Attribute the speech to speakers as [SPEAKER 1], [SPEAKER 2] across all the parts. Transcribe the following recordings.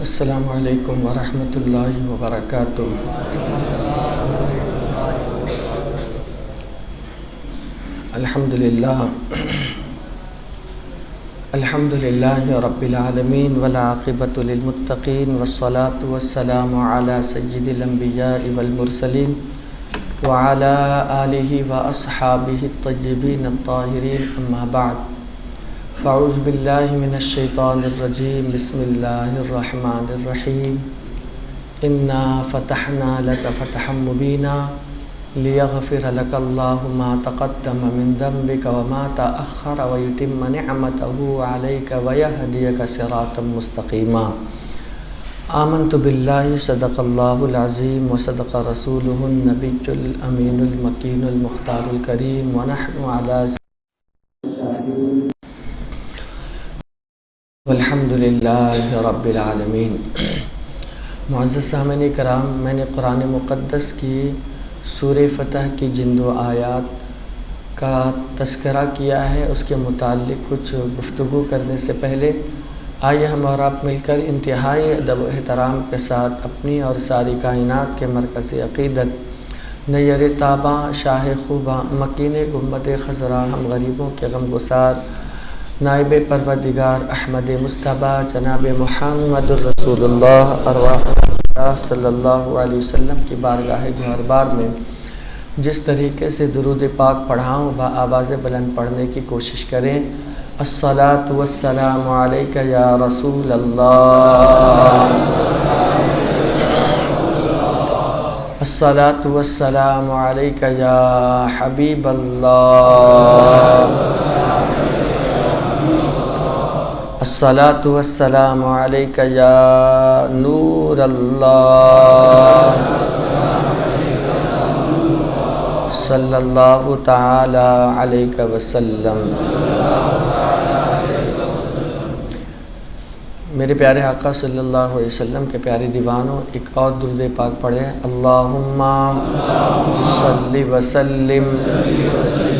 [SPEAKER 1] السلام علیکم ورحمۃ اللہ وبرکاتہ۔ الحمد للہ رب العالمین والعاقبۃ للمتقین والصلاة والسلام علی سید الانبیاء والمرسلین وعلی آلہ واصحابہ الطیبین الطاہرین، اما بعد فاعوذ باللہ من الشیطان الرجیم، بسم اللہ الرحمن الرحیم۔ انا فتحنا لک فتحا مبینا لیغفر لک اللہ ما تقدم من ذنبک وما تأخر ویتم نعمتہ علیک ویہدیک صراطا مستقیما۔ آمنت باللہ صدق اللہ العظیم وصدق رسولہ النبی الامین المکین المختار الکریم، ونحن علی والحمد للہ رب العالمین۔ معزز سامعین کرام، میں نے قرآن مقدس کی سورہ فتح کی جن دو آیات کا تذکرہ کیا ہے، اس کے متعلق کچھ گفتگو کرنے سے پہلے آئیے ہم اور آپ مل کر انتہائی ادب و احترام کے ساتھ اپنی اور ساری کائنات کے مرکز عقیدت، نیر تاباں، شاہ خوباں، مکین گنبد خضراء، ہم غریبوں کے غم گسار، نائب پروردگار احمد مصطفیٰ جناب محمد الرسول اللہ ارواح اللہ صلی اللہ علیہ وسلم کی بارگاہ گوہر بار میں جس طریقے سے درود پاک پڑھاؤں با آواز بلند پڑھنے کی کوشش کریں۔ الصلاۃ والسلام علیک یا رسول اللہ، الصلاۃ والسلام علیک یا حبیب اللہ، الصلاۃ والسلام علیک یا نور اللہ، صلی اللہ تعالی علیہ وسلم۔ میرے پیارے آقا صلی اللہ علیہ وسلم کے پیارے دیوانوں، ایک اور درود پاک پڑھیں۔ اللہم صلی وسلم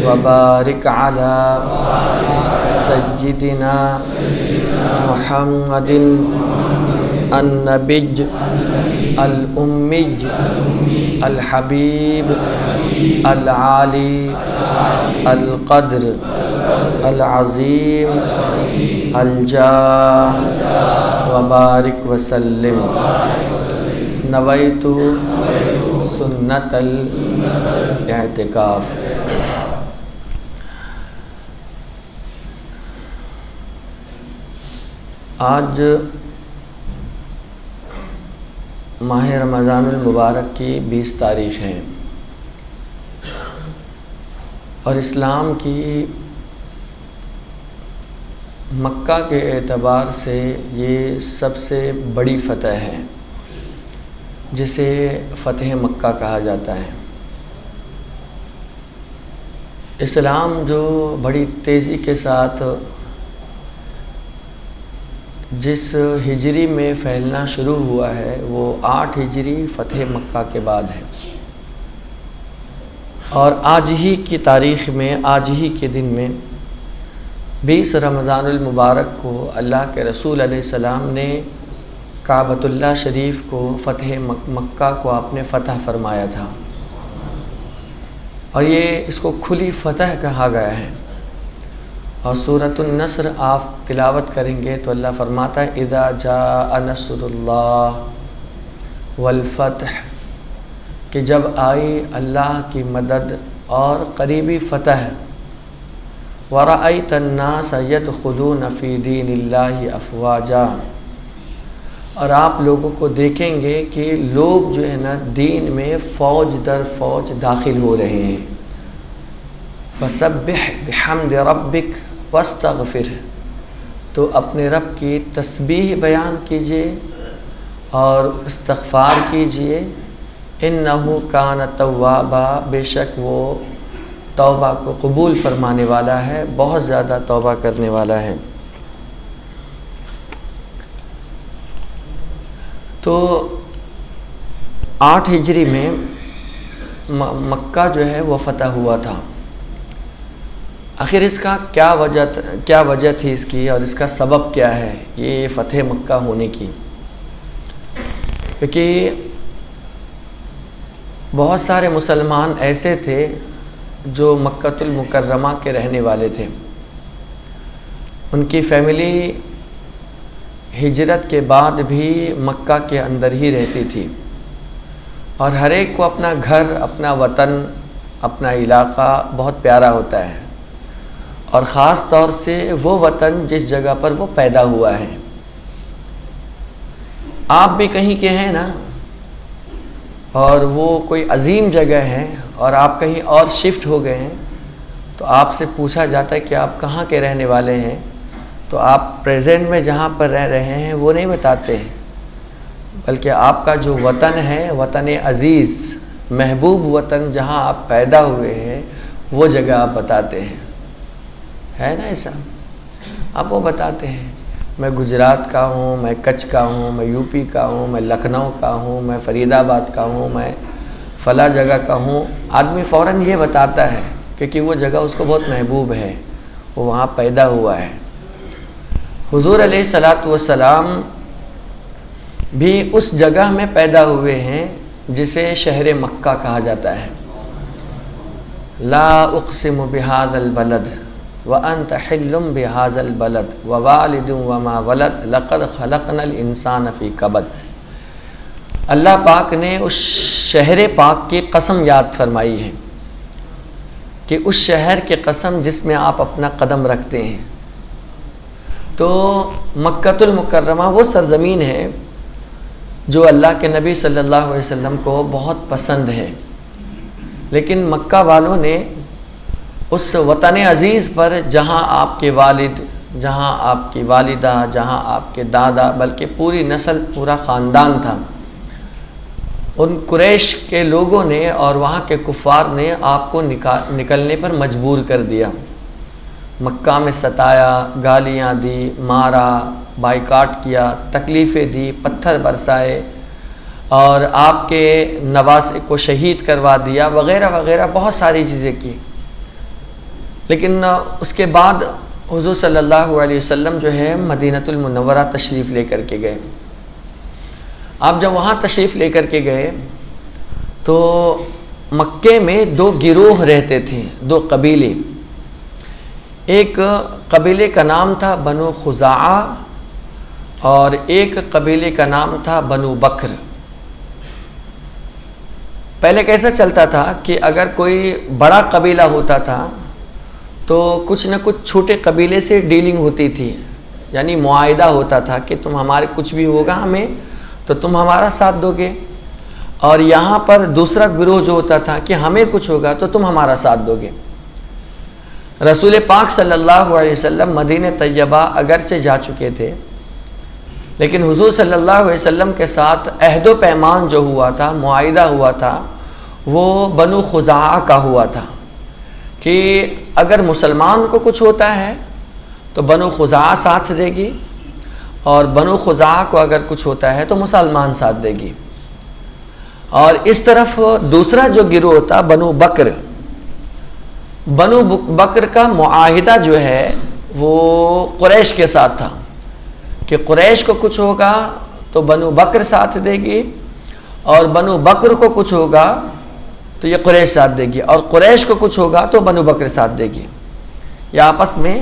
[SPEAKER 1] وبارک علی سیدنا محمد النبی الامی الحبیب العالی القدر العظیم الجاہ وبارک وسلم۔ نویت سنت الاعتکاف۔ آج ماہ رمضان المبارک کی 20 تاریخ ہے اور اسلام کی مکہ کے اعتبار سے یہ سب سے بڑی فتح ہے، جسے فتح مکہ کہا جاتا ہے۔ اسلام جو بڑی تیزی کے ساتھ جس ہجری میں پھیلنا شروع ہوا ہے وہ 8 ہجری فتح مکہ کے بعد ہے، اور آج ہی کی تاریخ میں، آج ہی کے دن میں 20 رمضان المبارک کو اللہ کے رسول علیہ السلام نے کعبۃ اللہ شریف کو فتح مکہ کو آپ نے فتح فرمایا تھا، اور یہ اس کو کھلی فتح کہا گیا ہے۔ اور سورۃ النصر آپ تلاوت کریں گے تو اللہ فرماتا ہے اذا جاء نصر اللہ والفتح، کہ جب آئی اللہ کی مدد اور قریبی فتح، وَرَأَيْتَ النَّاسَ يَدْخُلُونَ فِي دِينِ اللَّهِ أَفْوَاجًا، اور آپ لوگوں کو دیکھیں گے کہ لوگ جو ہے نا دین میں فوج در فوج داخل ہو رہے ہیں۔ فَسَبِّحْ بِحَمْدِ رَبِّكَ وَاسْتَغْفِرْ، تو اپنے رب کی تسبیح بیان کیجئے اور استغفار کیجئے۔ اِنَّهُ كَانَ تَوَّابًا، بے شک وہ توبہ کو قبول فرمانے والا ہے، بہت زیادہ توبہ کرنے والا ہے۔ تو 8 ہجری میں مکہ جو ہے وہ فتح ہوا تھا۔ آخر اس کا کیا وجہ تھی اس کی، اور اس کا سبب کیا ہے یہ فتح مکہ ہونے کی؟ کیونکہ بہت سارے مسلمان ایسے تھے جو مکۃ المکرمہ کے رہنے والے تھے، ان کی فیملی ہجرت کے بعد بھی مکہ کے اندر ہی رہتی تھی، اور ہر ایک کو اپنا گھر، اپنا وطن، اپنا علاقہ بہت پیارا ہوتا ہے، اور خاص طور سے وہ وطن جس جگہ پر وہ پیدا ہوا ہے۔ آپ بھی کہیں کے ہیں نا، اور وہ کوئی عظیم جگہ ہے اور آپ کہیں اور شفٹ ہو گئے ہیں، تو آپ سے پوچھا جاتا ہے کہ آپ کہاں کے رہنے والے ہیں، تو آپ پریزنٹ میں جہاں پر رہ رہے ہیں وہ نہیں بتاتے ہیں، بلکہ آپ کا جو وطن ہے، وطن عزیز، محبوب وطن جہاں آپ پیدا ہوئے ہیں، وہ جگہ آپ بتاتے ہیں، ہے نا ایسا؟ آپ وہ بتاتے ہیں، میں گجرات کا ہوں، میں کچھ کا ہوں، میں یو پی کا ہوں، میں لکھنؤ کا ہوں، میں فرید آباد کا ہوں، میں فلاں جگہ کا ہوں۔ آدمی فوراً یہ بتاتا ہے کیونکہ وہ جگہ اس کو بہت محبوب ہے، وہ وہاں پیدا ہوا ہے۔ حضور علیہ الصلاۃ والسلام بھی اس جگہ میں پیدا ہوئے ہیں جسے شہر مکہ کہا جاتا ہے۔ لا اقسم بہذا البلد وانت حل بہذا البلد ووالد وما ولد لقد خلقنا الانسان فی کبد۔ اللہ پاک نے اس شہر پاک کی قسم یاد فرمائی ہے کہ اس شہر کی قسم جس میں آپ اپنا قدم رکھتے ہیں۔ تو مکۃ المکرمہ وہ سرزمین ہے جو اللہ کے نبی صلی اللہ علیہ وسلم کو بہت پسند ہے، لیکن مکہ والوں نے اس وطن عزیز پر جہاں آپ کے والد، جہاں آپ کی والدہ، جہاں آپ کے دادا، بلکہ پوری نسل، پورا خاندان تھا، ان قریش کے لوگوں نے اور وہاں کے کفار نے آپ کو نکلنے پر مجبور کر دیا، مکہ میں ستایا، گالیاں دی، مارا، بائیکاٹ کیا، تکلیفیں دی، پتھر برسائے، اور آپ کے نواسے کو شہید کروا دیا، وغیرہ وغیرہ بہت ساری چیزیں کی۔ لیکن اس کے بعد حضور صلی اللہ علیہ وسلم جو ہے مدینۃ المنورہ تشریف لے کر کے گئے۔ آپ جب وہاں تشریف لے کر کے گئے تو مکے میں دو گروہ رہتے تھے، دو قبیلے۔ ایک قبیلے کا نام تھا بنو خزاعہ اور ایک قبیلے کا نام تھا بنو بکر۔ پہلے کیسا چلتا تھا کہ اگر کوئی بڑا قبیلہ ہوتا تھا تو کچھ نہ کچھ چھوٹے قبیلے سے ڈیلنگ ہوتی تھی، یعنی معاہدہ ہوتا تھا کہ تم ہمارے کچھ بھی ہوگا ہمیں تو تم ہمارا ساتھ دو گے، اور یہاں پر دوسرا گروہ جو ہوتا تھا کہ ہمیں کچھ ہوگا تو تم ہمارا ساتھ دو گے۔ رسول پاک صلی اللہ علیہ وسلم مدینہ طیبہ اگرچہ جا چکے تھے، لیکن حضور صلی اللہ علیہ وسلم کے ساتھ عہد و پیمان جو ہوا تھا، معاہدہ ہوا تھا، وہ بنو خزاعہ کا ہوا تھا کہ اگر مسلمان کو کچھ ہوتا ہے تو بنو خزاعہ ساتھ دے گی، اور بنو خزاعہ کو اگر کچھ ہوتا ہے تو مسلمان ساتھ دے گی۔ اور اس طرف دوسرا جو گروہ تھا بنو بکر، بنو بکر کا معاہدہ جو ہے وہ قریش کے ساتھ تھا کہ قریش کو کچھ ہوگا تو بنو بکر ساتھ دے گی، اور بنو بکر کو کچھ ہوگا تو یہ قریش ساتھ دے گی، اور قریش کو کچھ ہوگا تو بنو بکر ساتھ دے گی۔ یہ آپس میں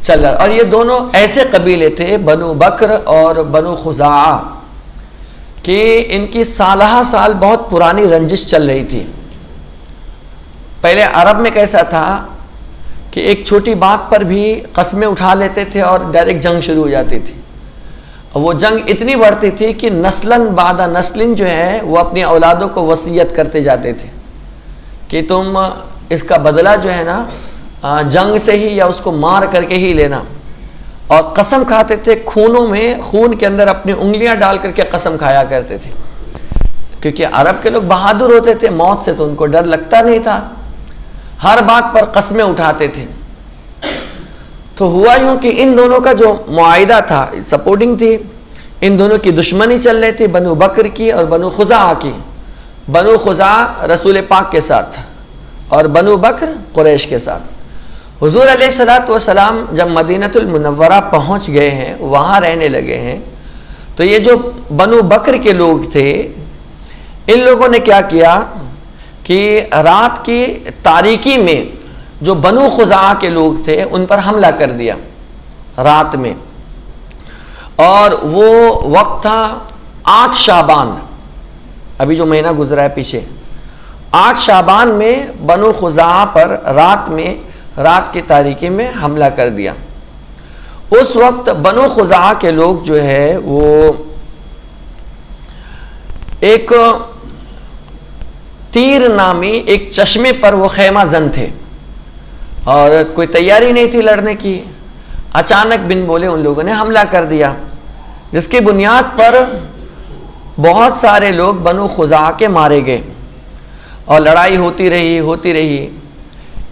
[SPEAKER 1] چل رہا، اور یہ دونوں ایسے قبیلے تھے بنو بکر اور بنو خزاعہ کہ ان کی سالہ سال بہت پرانی رنجش چل رہی تھی۔ پہلے عرب میں کیسا تھا کہ ایک چھوٹی بات پر بھی قسمیں اٹھا لیتے تھے اور ڈائریکٹ جنگ شروع ہو جاتی تھی، اور وہ جنگ اتنی بڑھتی تھی کہ نسلاً بعد نسلن جو ہے وہ اپنی اولادوں کو وصیت کرتے جاتے تھے کہ تم اس کا بدلہ جو ہے نا جنگ سے ہی یا اس کو مار کر کے ہی لینا، اور قسم کھاتے تھے، خون کے اندر اپنی انگلیاں ڈال کر کے قسم کھایا کرتے تھے، کیونکہ عرب کے لوگ بہادر ہوتے تھے، موت سے تو ان کو ڈر لگتا نہیں تھا، ہر بات پر قسمیں اٹھاتے تھے۔ تو ہوا یوں کہ ان دونوں کا جو معاہدہ تھا، سپورٹنگ تھی، ان دونوں کی دشمنی چل رہی تھی، بنو بکر کی اور بنو خزاعہ کی۔ بنو خزاعہ رسول پاک کے ساتھ تھا اور بنو بکر قریش کے ساتھ۔ حضور علیہ الصلاۃ والسلام جب مدینۃ المنورہ پہنچ گئے ہیں، وہاں رہنے لگے ہیں، تو یہ جو بنو بکر کے لوگ تھے، ان لوگوں نے کیا کیا کہ رات کی تاریکی میں جو بنو خزاعہ کے لوگ تھے ان پر حملہ کر دیا رات میں. اور وہ وقت تھا 8 شعبان، ابھی جو مہینہ گزرا ہے پیچھے، 8 شعبان میں بنو خزاعہ پر رات کی تاریکی میں حملہ کر دیا. اس وقت بنو خزاعہ کے لوگ جو ہے وہ ایک تیر نامی ایک چشمے پر وہ خیمہ زن تھے اور کوئی تیاری نہیں تھی لڑنے کی. اچانک بن بولے ان لوگوں نے حملہ کر دیا، جس کی بنیاد پر بہت سارے لوگ بنو خزاعہ کے مارے گئے اور لڑائی ہوتی رہی.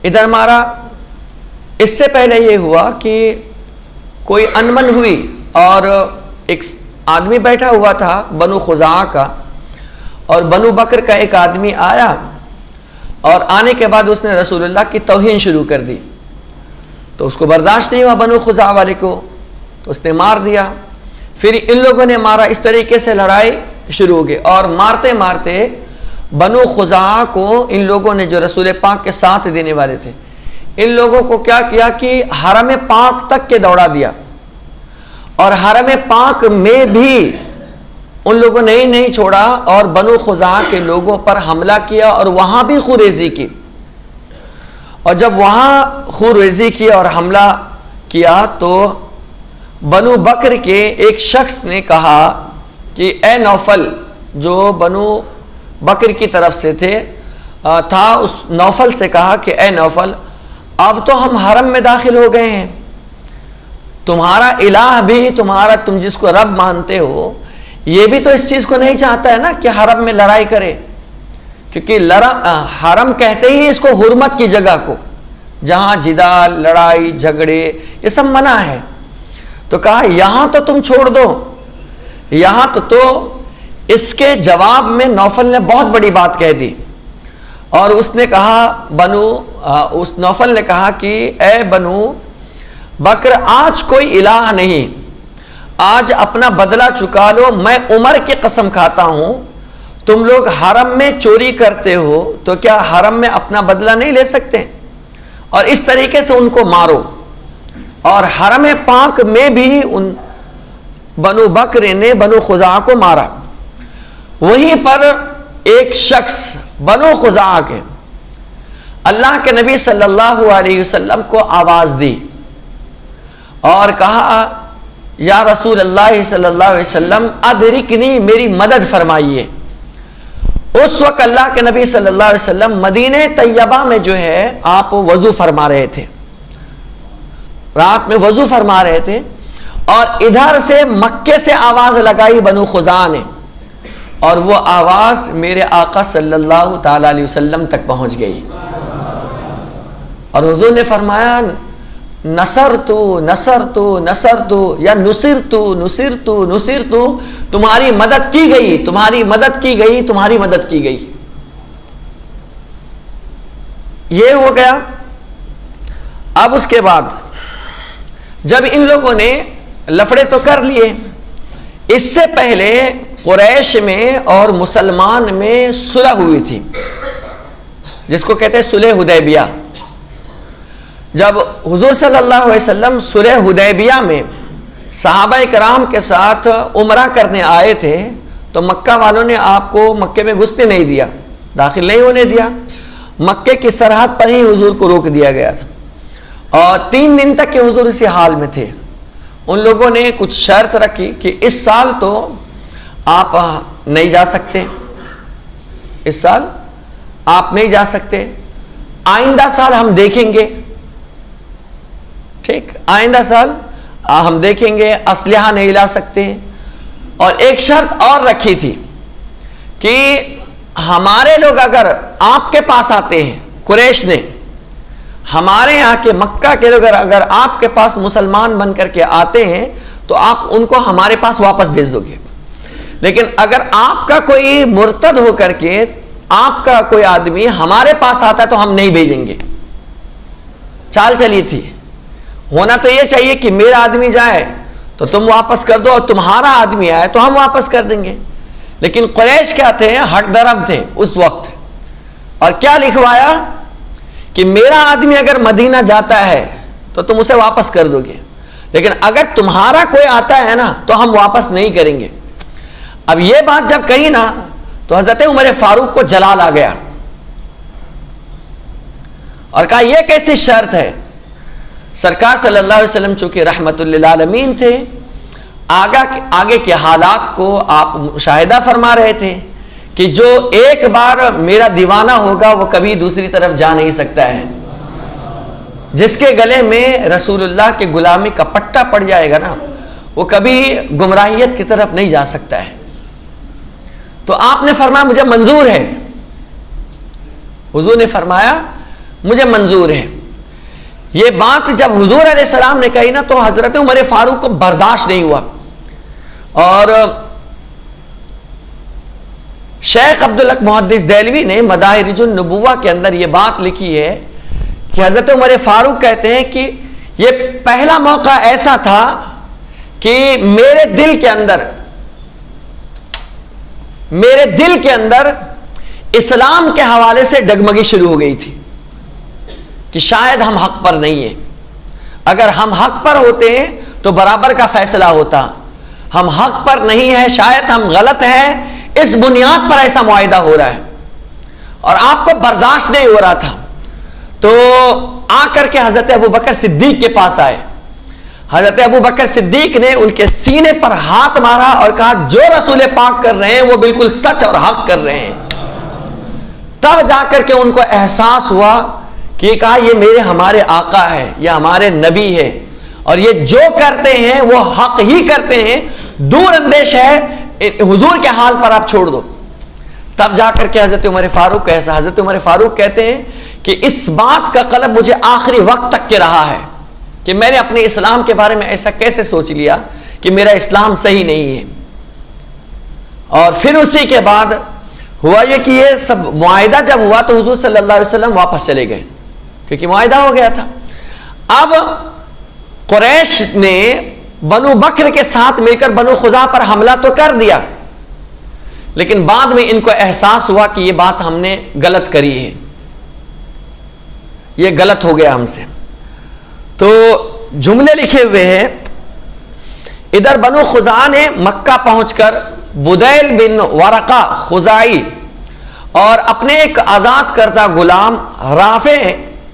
[SPEAKER 1] ادھر مارا. اس سے پہلے یہ ہوا کہ کوئی انمن ہوئی اور ایک آدمی بیٹھا ہوا تھا بنو خزاعہ کا، اور بنو بکر کا ایک آدمی آیا اور آنے کے بعد اس نے رسول اللہ کی توہین شروع کر دی. تو اس کو برداشت نہیں ہوا بنو خزاعہ والے کو، تو اس نے مار دیا. پھر ان لوگوں نے مارا. اس طریقے سے لڑائی شروع ہو گئی اور مارتے مارتے بنو خزاعہ کو ان لوگوں نے جو رسول پاک کے ساتھ دینے والے تھے، ان لوگوں کو کیا کیا کہ حرم پاک تک کے دوڑا دیا. اور حرم پاک میں بھی ان لوگوں نے نہیں چھوڑا اور بنو خزاعہ کے لوگوں پر حملہ کیا اور وہاں بھی خونریزی کی. اور جب وہاں خونریزی کی اور حملہ کیا تو بنو بکر کے ایک شخص نے کہا کہ اے نوفل، جو بنو بکر کی طرف سے تھا، اس نوفل سے کہا کہ اے نوفل، اب تو ہم حرم میں داخل ہو گئے ہیں، تمہارا الہ بھی تم جس کو رب مانتے ہو یہ بھی تو اس چیز کو نہیں چاہتا ہے نا کہ حرم میں لڑائی کرے، کیونکہ حرم کہتے ہی اس کو حرمت کی جگہ کو، جہاں جدال، لڑائی جھگڑے یہ سب منع ہے. تو کہا یہاں تو تم چھوڑ دو، یہاں تو اس کے جواب میں نوفل نے بہت بڑی بات کہہ دی. اور اس نے کہا اس نوفل نے کہا کہ اے بنو بکر، آج کوئی الہ نہیں، آج اپنا بدلہ چکا لو. میں عمر کی قسم کھاتا ہوں، تم لوگ حرم میں چوری کرتے ہو تو کیا حرم میں اپنا بدلہ نہیں لے سکتے؟ اور اس طریقے سے ان کو مارو. اور حرم پاک میں بھی ان بنو بکر نے بنو خزاعہ کو مارا. وہیں پر ایک شخص بنو خزاعہ کے اللہ کے نبی صلی اللہ علیہ وسلم کو آواز دی اور کہا یا رسول اللہ صلی اللہ علیہ وسلم ادرکنی، میری مدد فرمائیے. اس وقت اللہ کے نبی صلی اللہ علیہ وسلم مدینہ طیبہ میں جو ہے آپ وضو فرما رہے تھے، رات میں وضو فرما رہے تھے، اور ادھر سے مکے سے آواز لگائی بنو خزاعہ نے، اور وہ آواز میرے آقا صلی اللہ تعالی علیہ وسلم تک پہنچ گئی. اور حضور نے فرمایا نصرتو نصرتو نصرتو یا نصرتو نصرتو نصرتو، تمہاری مدد کی گئی، تمہاری مدد کی گئی، تمہاری مدد کی گئی. یہ ہو گیا. اب اس کے بعد جب ان لوگوں نے لفڑے تو کر لیے، اس سے پہلے قریش میں اور مسلمان میں صلح ہوئی تھی جس کو کہتے ہیں صلح حدیبیہ. جب حضور صلی اللہ علیہ وسلم صلح حدیبیہ میں صحابہ کرام کے ساتھ عمرہ کرنے آئے تھے تو مکہ والوں نے آپ کو مکے میں گھسنے نہیں دیا، داخل نہیں ہونے دیا. مکے کی سرحد پر ہی حضور کو روک دیا گیا تھا اور 3 دن تک کے حضور اسی حال میں تھے. ان لوگوں نے کچھ شرط رکھی کہ اس سال تو آپ نہیں جا سکتے، اس سال آپ نہیں جا سکتے، آئندہ سال ہم دیکھیں گے. ٹھیک، آئندہ سال ہم دیکھیں گے، اسلحہ نہیں لا سکتے. اور ایک شرط اور رکھی تھی کہ ہمارے لوگ اگر آپ کے پاس آتے ہیں، قریش نے ہمارے یہاں کے مکہ کے لوگ اگر آپ کے پاس مسلمان بن کر کے آتے ہیں تو آپ ان کو ہمارے پاس واپس بھیج دو گے، لیکن اگر آپ کا کوئی مرتد ہو کر کے آپ کا کوئی آدمی ہمارے پاس آتا ہے تو ہم نہیں بھیجیں گے. چال چلی تھی. ہونا تو یہ چاہیے کہ میرا آدمی جائے تو تم واپس کر دو، اور تمہارا آدمی آئے تو ہم واپس کر دیں گے. لیکن قریش کیا تھے؟ ہٹ درم تھے اس وقت. اور کیا لکھوایا کہ میرا آدمی اگر مدینہ جاتا ہے تو تم اسے واپس کر دو گے، لیکن اگر تمہارا کوئی آتا ہے نا تو ہم واپس نہیں کریں گے. اب یہ بات جب کہی نا تو حضرت عمر فاروق کو جلال آ گیا اور کہا یہ کیسی شرط ہے؟ سرکار صلی اللہ علیہ وسلم چونکہ رحمت للعالمین تھے، آگے کے حالات کو آپ مشاہدہ فرما رہے تھے کہ جو ایک بار میرا دیوانہ ہوگا وہ کبھی دوسری طرف جا نہیں سکتا ہے. جس کے گلے میں رسول اللہ کے غلامی کا پٹا پڑ جائے گا نا وہ کبھی گمراہیت کی طرف نہیں جا سکتا ہے. تو آپ نے فرمایا مجھے منظور ہے. حضور نے فرمایا مجھے منظور ہے. یہ بات جب حضور علیہ السلام نے کہی نا تو حضرت عمر فاروق کو برداشت نہیں ہوا. اور شیخ عبدالحق محدث دہلوی نے مدارج النبوہ کے اندر یہ بات لکھی ہے کہ حضرت عمر فاروق کہتے ہیں کہ یہ پہلا موقع ایسا تھا کہ میرے دل کے اندر اسلام کے حوالے سے ڈگمگی شروع ہو گئی تھی کہ شاید ہم حق پر نہیں ہیں. اگر ہم حق پر ہوتے تو برابر کا فیصلہ ہوتا. ہم حق پر نہیں ہیں، شاید ہم غلط ہیں، اس بنیاد پر ایسا معاہدہ ہو رہا ہے اور آپ کو برداشت نہیں ہو رہا تھا. تو آ کر کے حضرت ابوبکر صدیق کے پاس آئے. حضرت ابوبکر صدیق نے ان کے سینے پر ہاتھ مارا اور کہا جو رسول پاک کر رہے ہیں وہ بالکل سچ اور حق کر رہے ہیں. تب جا کر کے ان کو احساس ہوا کہ کہا یہ ہمارے آقا ہے، یہ ہمارے نبی ہے، اور یہ جو کرتے ہیں وہ حق ہی کرتے ہیں. دور اندیش ہے، حضور کے حال پر آپ چھوڑ دو. تب جا کر کے حضرت عمر فاروق ایسا حضرت عمر فاروق کہتے ہیں کہ اس بات کا قلب مجھے آخری وقت تک کے رہا ہے کہ میں نے اپنے اسلام کے بارے میں ایسا کیسے سوچ لیا کہ میرا اسلام صحیح نہیں ہے. اور پھر اسی کے بعد ہوا یہ کہ یہ سب معاہدہ جب ہوا تو حضور صلی اللہ علیہ وسلم واپس چلے گئے کیونکہ معاہدہ ہو گیا تھا. اب قریش نے بنو بکر کے ساتھ مل کر بنو خزاعہ پر حملہ تو کر دیا، لیکن بعد میں ان کو احساس ہوا کہ یہ بات ہم نے غلط کری ہے، یہ غلط ہو گیا ہم سے. تو جملے لکھے ہوئے ہیں ادھر بنو خزاعہ نے مکہ پہنچ کر بدیل بن ورقہ خزاعی اور اپنے ایک آزاد کردہ غلام رافع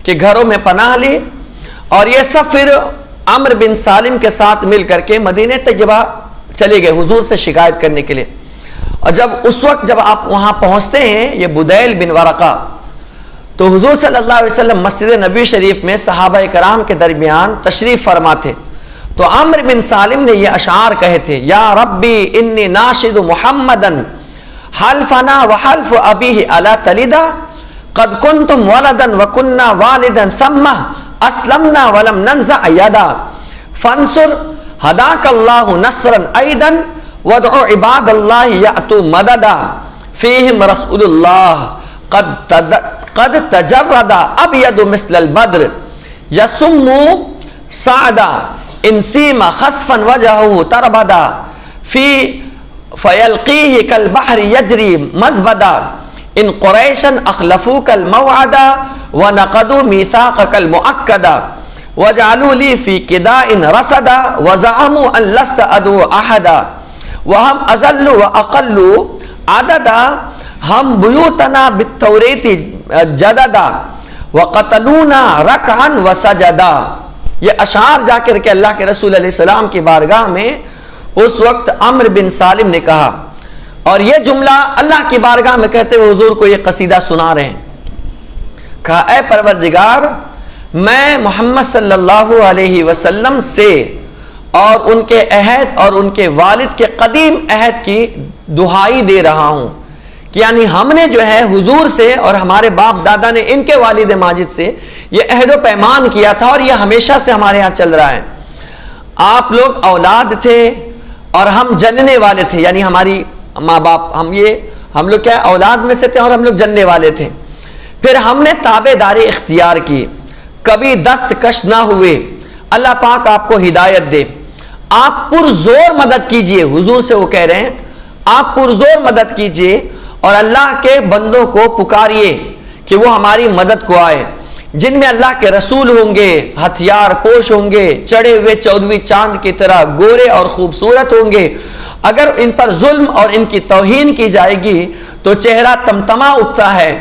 [SPEAKER 1] کے گھروں میں پناہ لی، اور یہ سب پھر عمرو بن سالم کے ساتھ مل کر کے مدینہ طیبہ چلے گئے حضور سے شکایت کرنے کے لیے. اور جب آپ وہاں پہنچتے ہیں یہ بدیل بن ورقہ، تو حضور صلی اللہ علیہ وسلم مسجد نبی شریف میں صحابہ کرام کے درمیان تشریف فرما تھے. تو عمرو بن سالم نے یہ اشعار کہے تھے، یا ربی انی ناشد محمدن حلفنا وحلف ابیہ الا تلدا قد کنتم ولدا وکنا والدا ثم اسلمنا ولم ننزع یدا فانصر ہداک اللہ نصرا ایدا وادع عباد اللہ یأتوا مددا فیہم رسول اللہ قد تجرد ابید مثل البدر یسم سعدا انسیم خصفا وجهه تربدا فی فیلقیہ کالبحر یجری مزبدا ان قریشا اخلفوک الموعدا ونقضوا میثاقک المؤکدا وجعلوا لی فی کداء رصدا وزعموا ان لست ادعو احدا وہم اذل واقل عددا ہم بیوتنا بالتوریت جددا وقتلونا رکعا وسجدا. یہ اشعار جا کر کے اللہ کے رسول علیہ السلام کی بارگاہ میں اس وقت عمرو بن سالم نے کہا، اور یہ جملہ اللہ کی بارگاہ میں کہتے ہوئے حضور کو یہ قصیدہ سنا رہے ہیں. کہا اے پروردگار، میں محمد صلی اللہ علیہ وسلم سے اور ان کے عہد اور ان کے والد کے قدیم عہد کی دہائی دے رہا ہوں کہ یعنی ہم نے جو ہے حضور سے اور ہمارے باپ دادا نے ان کے والد ماجد سے یہ عہد و پیمان کیا تھا اور یہ ہمیشہ سے ہمارے ہاں چل رہا ہے. آپ لوگ اولاد تھے اور ہم جننے والے تھے، یعنی ہماری ماں باپ ہم لوگ کیا اولاد میں سے تھے اور ہم لوگ جننے والے تھے. پھر ہم نے تابع داری اختیار کی، کبھی دست کش نہ ہوئے. اللہ پاک آپ کو ہدایت دے. آپ پرزور مدد کیجئے. حضور سے وہ کہہ رہے ہیں آپ پرزور مدد کیجئے اور اللہ کے بندوں کو پکاریے کہ وہ ہماری مدد کو آئے، جن میں اللہ کے رسول ہوں گے، ہتھیار پوش ہوں گے، چڑھے ہوئے 14ویں چاند کی طرح گورے اور خوبصورت ہوں گے. اگر ان پر ظلم اور ان کی توہین کی جائے گی تو چہرہ تمتما اٹھتا ہے.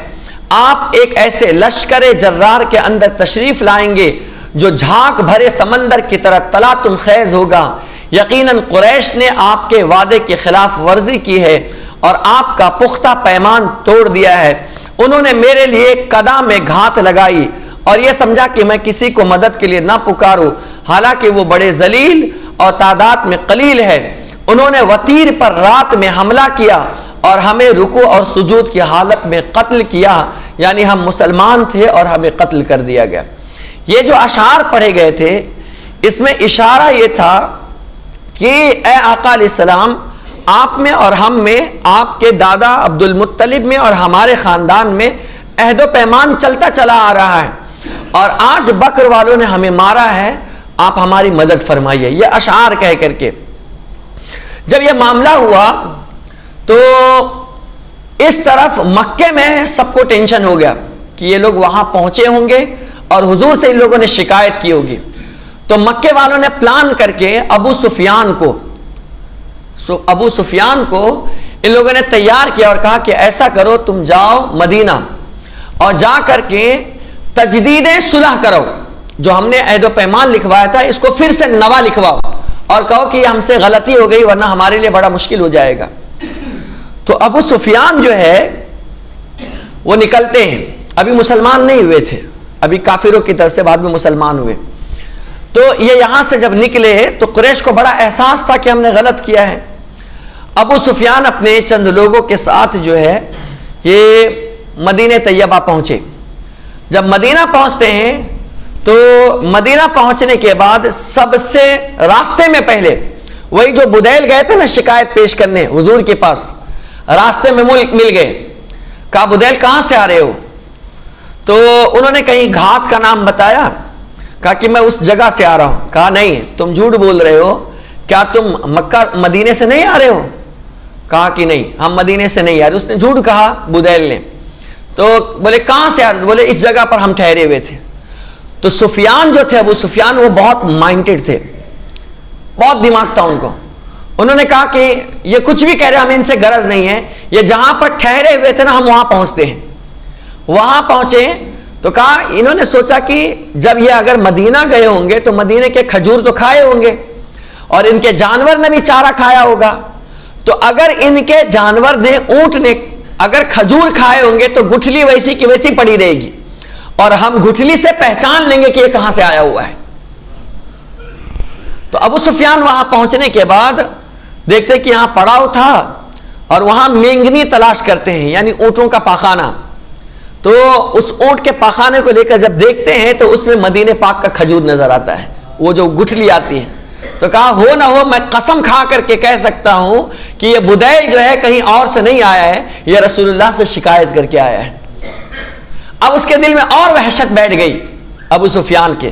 [SPEAKER 1] آپ ایک ایسے لشکر جرار کے اندر تشریف لائیں گے جو جھاگ بھرے سمندر کی طرح تلاطم خیز ہوگا. یقیناً قریش نے آپ کے وعدے کی خلاف ورزی کی ہے اور آپ کا پختہ پیمان توڑ دیا ہے. انہوں نے میرے لیے قدم میں گھات لگائی اور یہ سمجھا کہ میں کسی کو مدد کے لیے نہ پکاروں، حالانکہ وہ بڑے ذلیل اور تعداد میں قلیل ہے. انہوں نے وتیر پر رات میں حملہ کیا اور ہمیں رکوع اور سجود کی حالت میں قتل کیا، یعنی ہم مسلمان تھے اور ہمیں قتل کر دیا گیا. یہ جو اشعار پڑھے گئے تھے اس میں اشارہ یہ تھا کہ اے آقا علیہ السلام، آپ میں اور ہم میں، آپ کے دادا عبد المطلب میں اور ہمارے خاندان میں عہد و پیمان چلتا چلا آ رہا ہے اور آج بکر والوں نے ہمیں مارا ہے، آپ ہماری مدد فرمائیے. یہ اشعار کہہ کر کے جب یہ معاملہ ہوا تو اس طرف مکے میں سب کو ٹینشن ہو گیا کہ یہ لوگ وہاں پہنچے ہوں گے اور حضور سے ان لوگوں نے شکایت کی ہوگی. تو مکے والوں نے پلان کر کے ابو سفیان کو ان لوگوں نے تیار کیا اور کہا کہ ایسا کرو، تم جاؤ مدینہ اور جا کر کے تجدید صلح کرو، جو ہم نے عہد و پیمان لکھوایا تھا اس کو پھر سے نوا لکھواؤ اور کہو کہ ہم سے غلطی ہو گئی ورنہ ہمارے لیے بڑا مشکل ہو جائے گا. تو ابو سفیان جو ہے وہ نکلتے ہیں، ابھی مسلمان نہیں ہوئے تھے، ابھی کافروں کی طرف سے بعد میں مسلمان ہوئے. تو یہ یہاں سے جب نکلے تو قریش کو بڑا احساس تھا کہ ہم نے غلط کیا ہے. ابو سفیان اپنے چند لوگوں کے ساتھ جو ہے یہ مدینہ طیبہ پہنچے. جب مدینہ پہنچتے ہیں تو مدینہ پہنچنے کے بعد سب سے راستے میں پہلے وہی جو بدیل گئے تھے نا شکایت پیش کرنے حضور کے پاس، راستے میں مل گئے. کہا بدیل کہاں سے آ رہے ہو؟ تو انہوں نے کہیں گھات کا نام بتایا، کہا کہ میں اس جگہ سے آ رہا ہوں. کہا نہیں، تم جھوٹ بول رہے ہو، کیا تم مکہ مدینے سے نہیں آ رہے ہو؟ کہا کہ نہیں، ہم مدینے سے نہیں آ رہے. اس نے جھوٹ کہا بدیل نے. تو بولے کہاں سے آ رہے؟ بولے اس جگہ پر ہم ٹھہرے ہوئے تھے. تو سفیان جو تھے ابو سفیان وہ بہت مائنڈڈ تھے، بہت دماغ تھا ان کو. انہوں نے کہا کہ یہ کچھ بھی کہہ رہے ہمیں ان سے غرض نہیں ہے، یہ جہاں پر ٹھہرے ہوئے تھے نا ہم وہاں پہنچتے ہیں. وہاں پہنچے تو کہا، انہوں نے سوچا کہ جب یہ اگر مدینہ گئے ہوں گے تو مدینے کے کھجور تو کھائے ہوں گے اور ان کے جانور نے بھی چارہ کھایا ہوگا. تو اگر ان کے جانور نے، اونٹ نے اگر کھجور کھائے ہوں گے تو گٹھلی ویسی کی ویسی پڑی رہے گی اور ہم گٹھلی سے پہچان لیں گے کہ یہ کہاں سے آیا ہوا ہے. تو ابو سفیان وہاں پہنچنے کے بعد دیکھتے کہ یہاں پڑاؤ تھا اور وہاں مینگنی تلاش کرتے ہیں، یعنی اونٹوں کا پاخانہ. تو اس اونٹ کے پاخانے کو لے کر جب دیکھتے ہیں تو اس میں مدینے پاک کا کھجور نظر آتا ہے، وہ جو گٹھلی آتی ہے. تو کہا ہو نہ ہو میں قسم کھا کر کے کہہ سکتا ہوں کہ یہ بدیل جو ہے کہیں اور سے نہیں آیا ہے، یہ رسول اللہ سے شکایت کر کے آیا ہے. اب اس کے دل میں اور وحشت بیٹھ گئی ابو سفیان کے.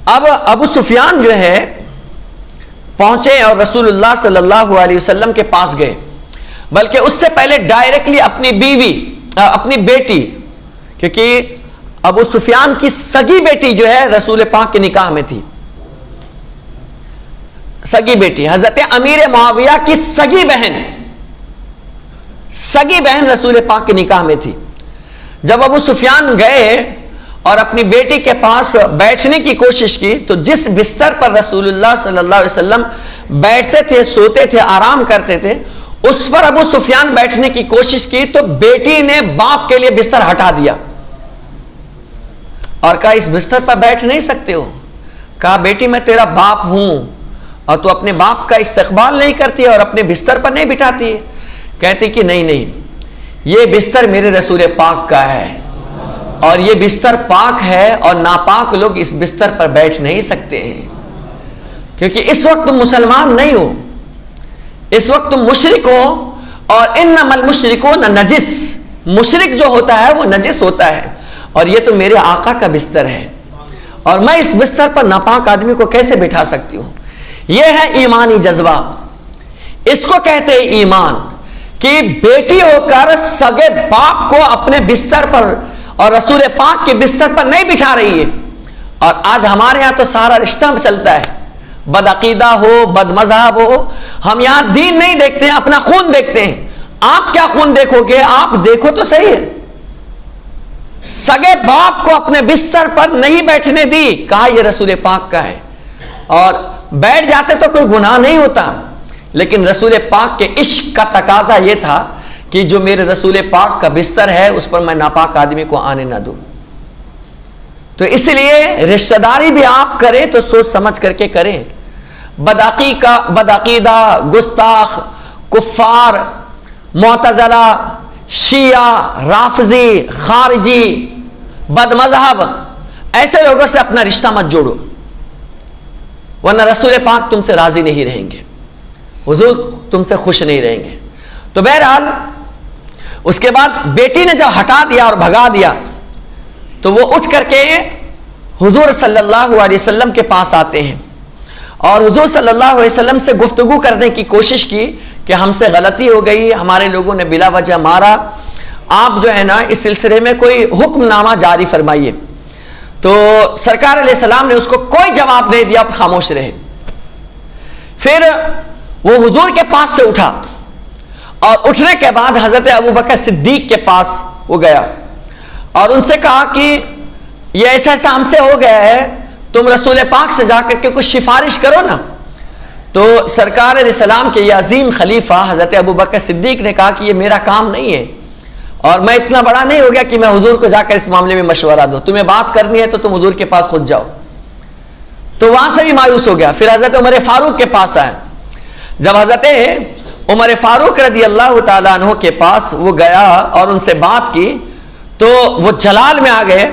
[SPEAKER 1] اب ابو سفیان جو ہے پہنچے اور رسول اللہ صلی اللہ علیہ وسلم کے پاس گئے، بلکہ اس سے پہلے ڈائریکٹلی اپنی بیوی، اپنی بیٹی، کیونکہ ابو سفیان کی سگی بیٹی جو ہے رسول پاک کے نکاح میں تھی. سگی بیٹی حضرت امیر معاویہ کی سگی بہن رسول پاک کے نکاح میں تھی. جب ابو سفیان گئے اور اپنی بیٹی کے پاس بیٹھنے کی کوشش کی تو جس بستر پر رسول اللہ صلی اللہ علیہ وسلم بیٹھتے تھے، سوتے تھے، آرام کرتے تھے، اس پر ابو سفیان بیٹھنے کی کوشش کی تو بیٹی نے باپ کے لیے بستر ہٹا دیا اور کہا اس بستر پر بیٹھ نہیں سکتے ہو. کہا بیٹی میں تیرا باپ ہوں اور تو اپنے باپ کا استقبال نہیں کرتی اور اپنے بستر پر نہیں بٹھاتی ہے. کہتی کہ نہیں، یہ بستر میرے رسول پاک کا ہے اور یہ بستر پاک ہے اور ناپاک لوگ اس بستر پر بیٹھ نہیں سکتے ہیں، کیونکہ اس وقت تم مسلمان نہیں ہو، اس وقت تم مشرک ہو اور انما المشرکون نجس، مشرک جو ہوتا ہے وہ نجس ہوتا ہے اور یہ تو میرے آقا کا بستر ہے اور میں اس بستر پر ناپاک آدمی کو کیسے بٹھا سکتی ہوں. یہ ہے ایمانی جذبہ، اس کو کہتے ہیں ایمان، کہ بیٹی ہو کر سگے باپ کو اپنے بستر پر اور رسول پاک کے بستر پر نہیں بٹھا رہی ہے۔ اور آج ہمارے ہاں تو سارا رشتہ چلتا ہے، بد عقیدہ ہو، بد مذہب ہو، ہم یہاں دین نہیں دیکھتے ہیں، اپنا خون دیکھتے ہیں۔ آپ کیا خون دیکھو گے؟ آپ دیکھو تو صحیح ہے، سگے باپ کو اپنے بستر پر نہیں بیٹھنے دی، کہا یہ رسول پاک کا ہے، اور بیٹھ جاتے تو کوئی گناہ نہیں ہوتا، لیکن رسول پاک کے عشق کا تقاضا یہ تھا کہ جو میرے رسول پاک کا بستر ہے اس پر میں ناپاک آدمی کو آنے نہ دوں۔ تو اس لیے رشتہ داری بھی آپ کریں تو سوچ سمجھ کر کے کریں۔ بد عقیدہ، گستاخ، کفار، معتزلہ، شیعہ، رافضی، خارجی، بد مذہب، ایسے لوگوں سے اپنا رشتہ مت جوڑو، ورنہ رسول پاک تم سے راضی نہیں رہیں گے، حضور تم سے خوش نہیں رہیں گے۔ تو بہرحال اس کے بعد بیٹی نے جب ہٹا دیا اور بھگا دیا تو وہ اٹھ کر کے حضور صلی اللہ علیہ وسلم کے پاس آتے ہیں، اور حضور صلی اللہ علیہ وسلم سے گفتگو کرنے کی کوشش کی کہ ہم سے غلطی ہو گئی، ہمارے لوگوں نے بلا وجہ مارا، آپ جو ہے نا اس سلسلے میں کوئی حکم نامہ جاری فرمائیے۔ تو سرکار علیہ السلام نے اس کو کوئی جواب نہیں دیا، خاموش رہے۔ پھر وہ حضور کے پاس سے اٹھا، اور اٹھنے کے بعد حضرت ابوبکر صدیق کے پاس وہ گیا اور ان سے کہا کہ یہ ایسا ایسا ہم سے ہو گیا ہے، تم رسول پاک سے جا کر کے کچھ سفارش کرو نا۔ تو سرکار علیہ السلام کے یہ عظیم خلیفہ حضرت ابوبکر صدیق نے کہا کہ یہ میرا کام نہیں ہے، اور میں اتنا بڑا نہیں ہو گیا کہ میں حضور کو جا کر اس معاملے میں مشورہ دوں، تمہیں بات کرنی ہے تو تم حضور کے پاس خود جاؤ۔ تو وہاں سے بھی مایوس ہو گیا۔ پھر حضرت عمر فاروق کے پاس آئے، جب حضرت عمر فاروق رضی اللہ تعالیٰ عنہ کے پاس وہ گیا اور ان سے بات کی تو وہ جلال میں آ گئے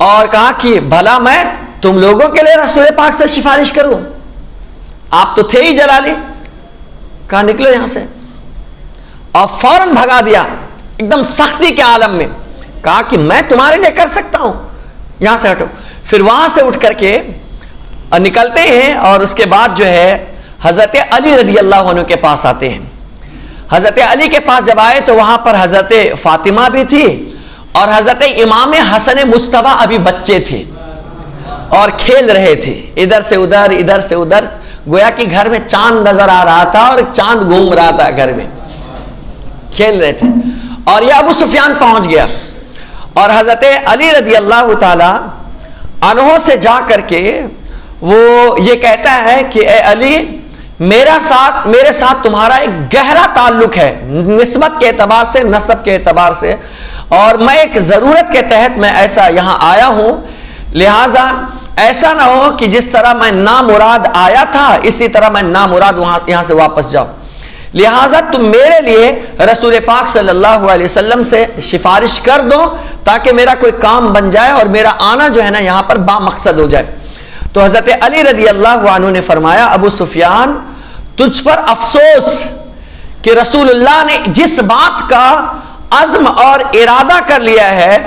[SPEAKER 1] اور کہا کہ بھلا میں تم لوگوں کے لیے رسول پاک سے سفارش کروں؟ آپ تو تھے ہی جلالی۔ کہا نکلو یہاں سے، اور فوراً بھگا دیا ایک دم سختی کے عالم میں، کہا کہ میں تمہارے لیے کر سکتا ہوں، یہاں سے ہٹو۔ پھر وہاں سے اٹھ کر کے نکلتے ہیں اور اس کے بعد جو ہے حضرت علی رضی اللہ عنہ کے پاس آتے ہیں۔ حضرت علی کے پاس جب آئے تو وہاں پر حضرت فاطمہ بھی تھی اور حضرت امام حسن مصطفیٰ ابھی بچے تھے اور کھیل رہے تھے، ادھر سے ادھر ادھر سے ادھر، گویا کہ گھر میں چاند نظر آ رہا تھا اور چاند گھوم رہا تھا، گھر میں کھیل رہے تھے۔ اور یہ ابو سفیان پہنچ گیا اور حضرت علی رضی اللہ تعالی عنہ سے جا کر کے وہ یہ کہتا ہے کہ اے علی، میرے ساتھ تمہارا ایک گہرا تعلق ہے، نسبت کے اعتبار سے، نسب کے اعتبار سے، اور میں ایک ضرورت کے تحت میں ایسا یہاں آیا ہوں، لہٰذا ایسا نہ ہو کہ جس طرح میں نامراد آیا تھا اسی طرح میں نامراد یہاں سے واپس جاؤں، لہٰذا تم میرے لیے رسول پاک صلی اللہ علیہ وسلم سے سفارش کر دو تاکہ میرا کوئی کام بن جائے اور میرا آنا جو ہے نا یہاں پر با مقصد ہو جائے۔ تو حضرت علی رضی اللہ عنہ نے فرمایا، ابو سفیان تجھ پر افسوس کہ رسول اللہ نے جس بات کا عزم اور ارادہ کر لیا ہے،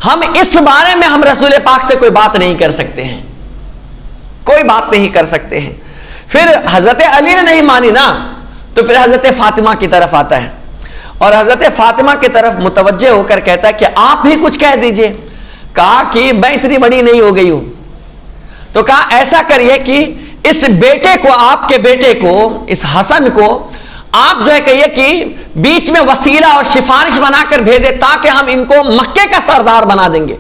[SPEAKER 1] ہم اس بارے میں ہم رسول پاک سے کوئی بات نہیں کر سکتے ہیں، کوئی بات نہیں کر سکتے ہیں۔ پھر حضرت علی نے نہیں مانی نا، تو پھر حضرت فاطمہ کی طرف آتا ہے اور حضرت فاطمہ کی طرف متوجہ ہو کر کہتا ہے کہ آپ بھی کچھ کہہ دیجئے۔ کہا کہ میں اتنی بڑی نہیں ہو گئی ہوں، تو کہا ایسا کریے کہ اس بیٹے کو، آپ کے بیٹے کو، اس حسن کو آپ جو ہے کہیے کہ بیچ میں وسیلہ اور سفارش بنا کر بھیجے تاکہ ہم ان کو مکے کا سردار بنا دیں گے۔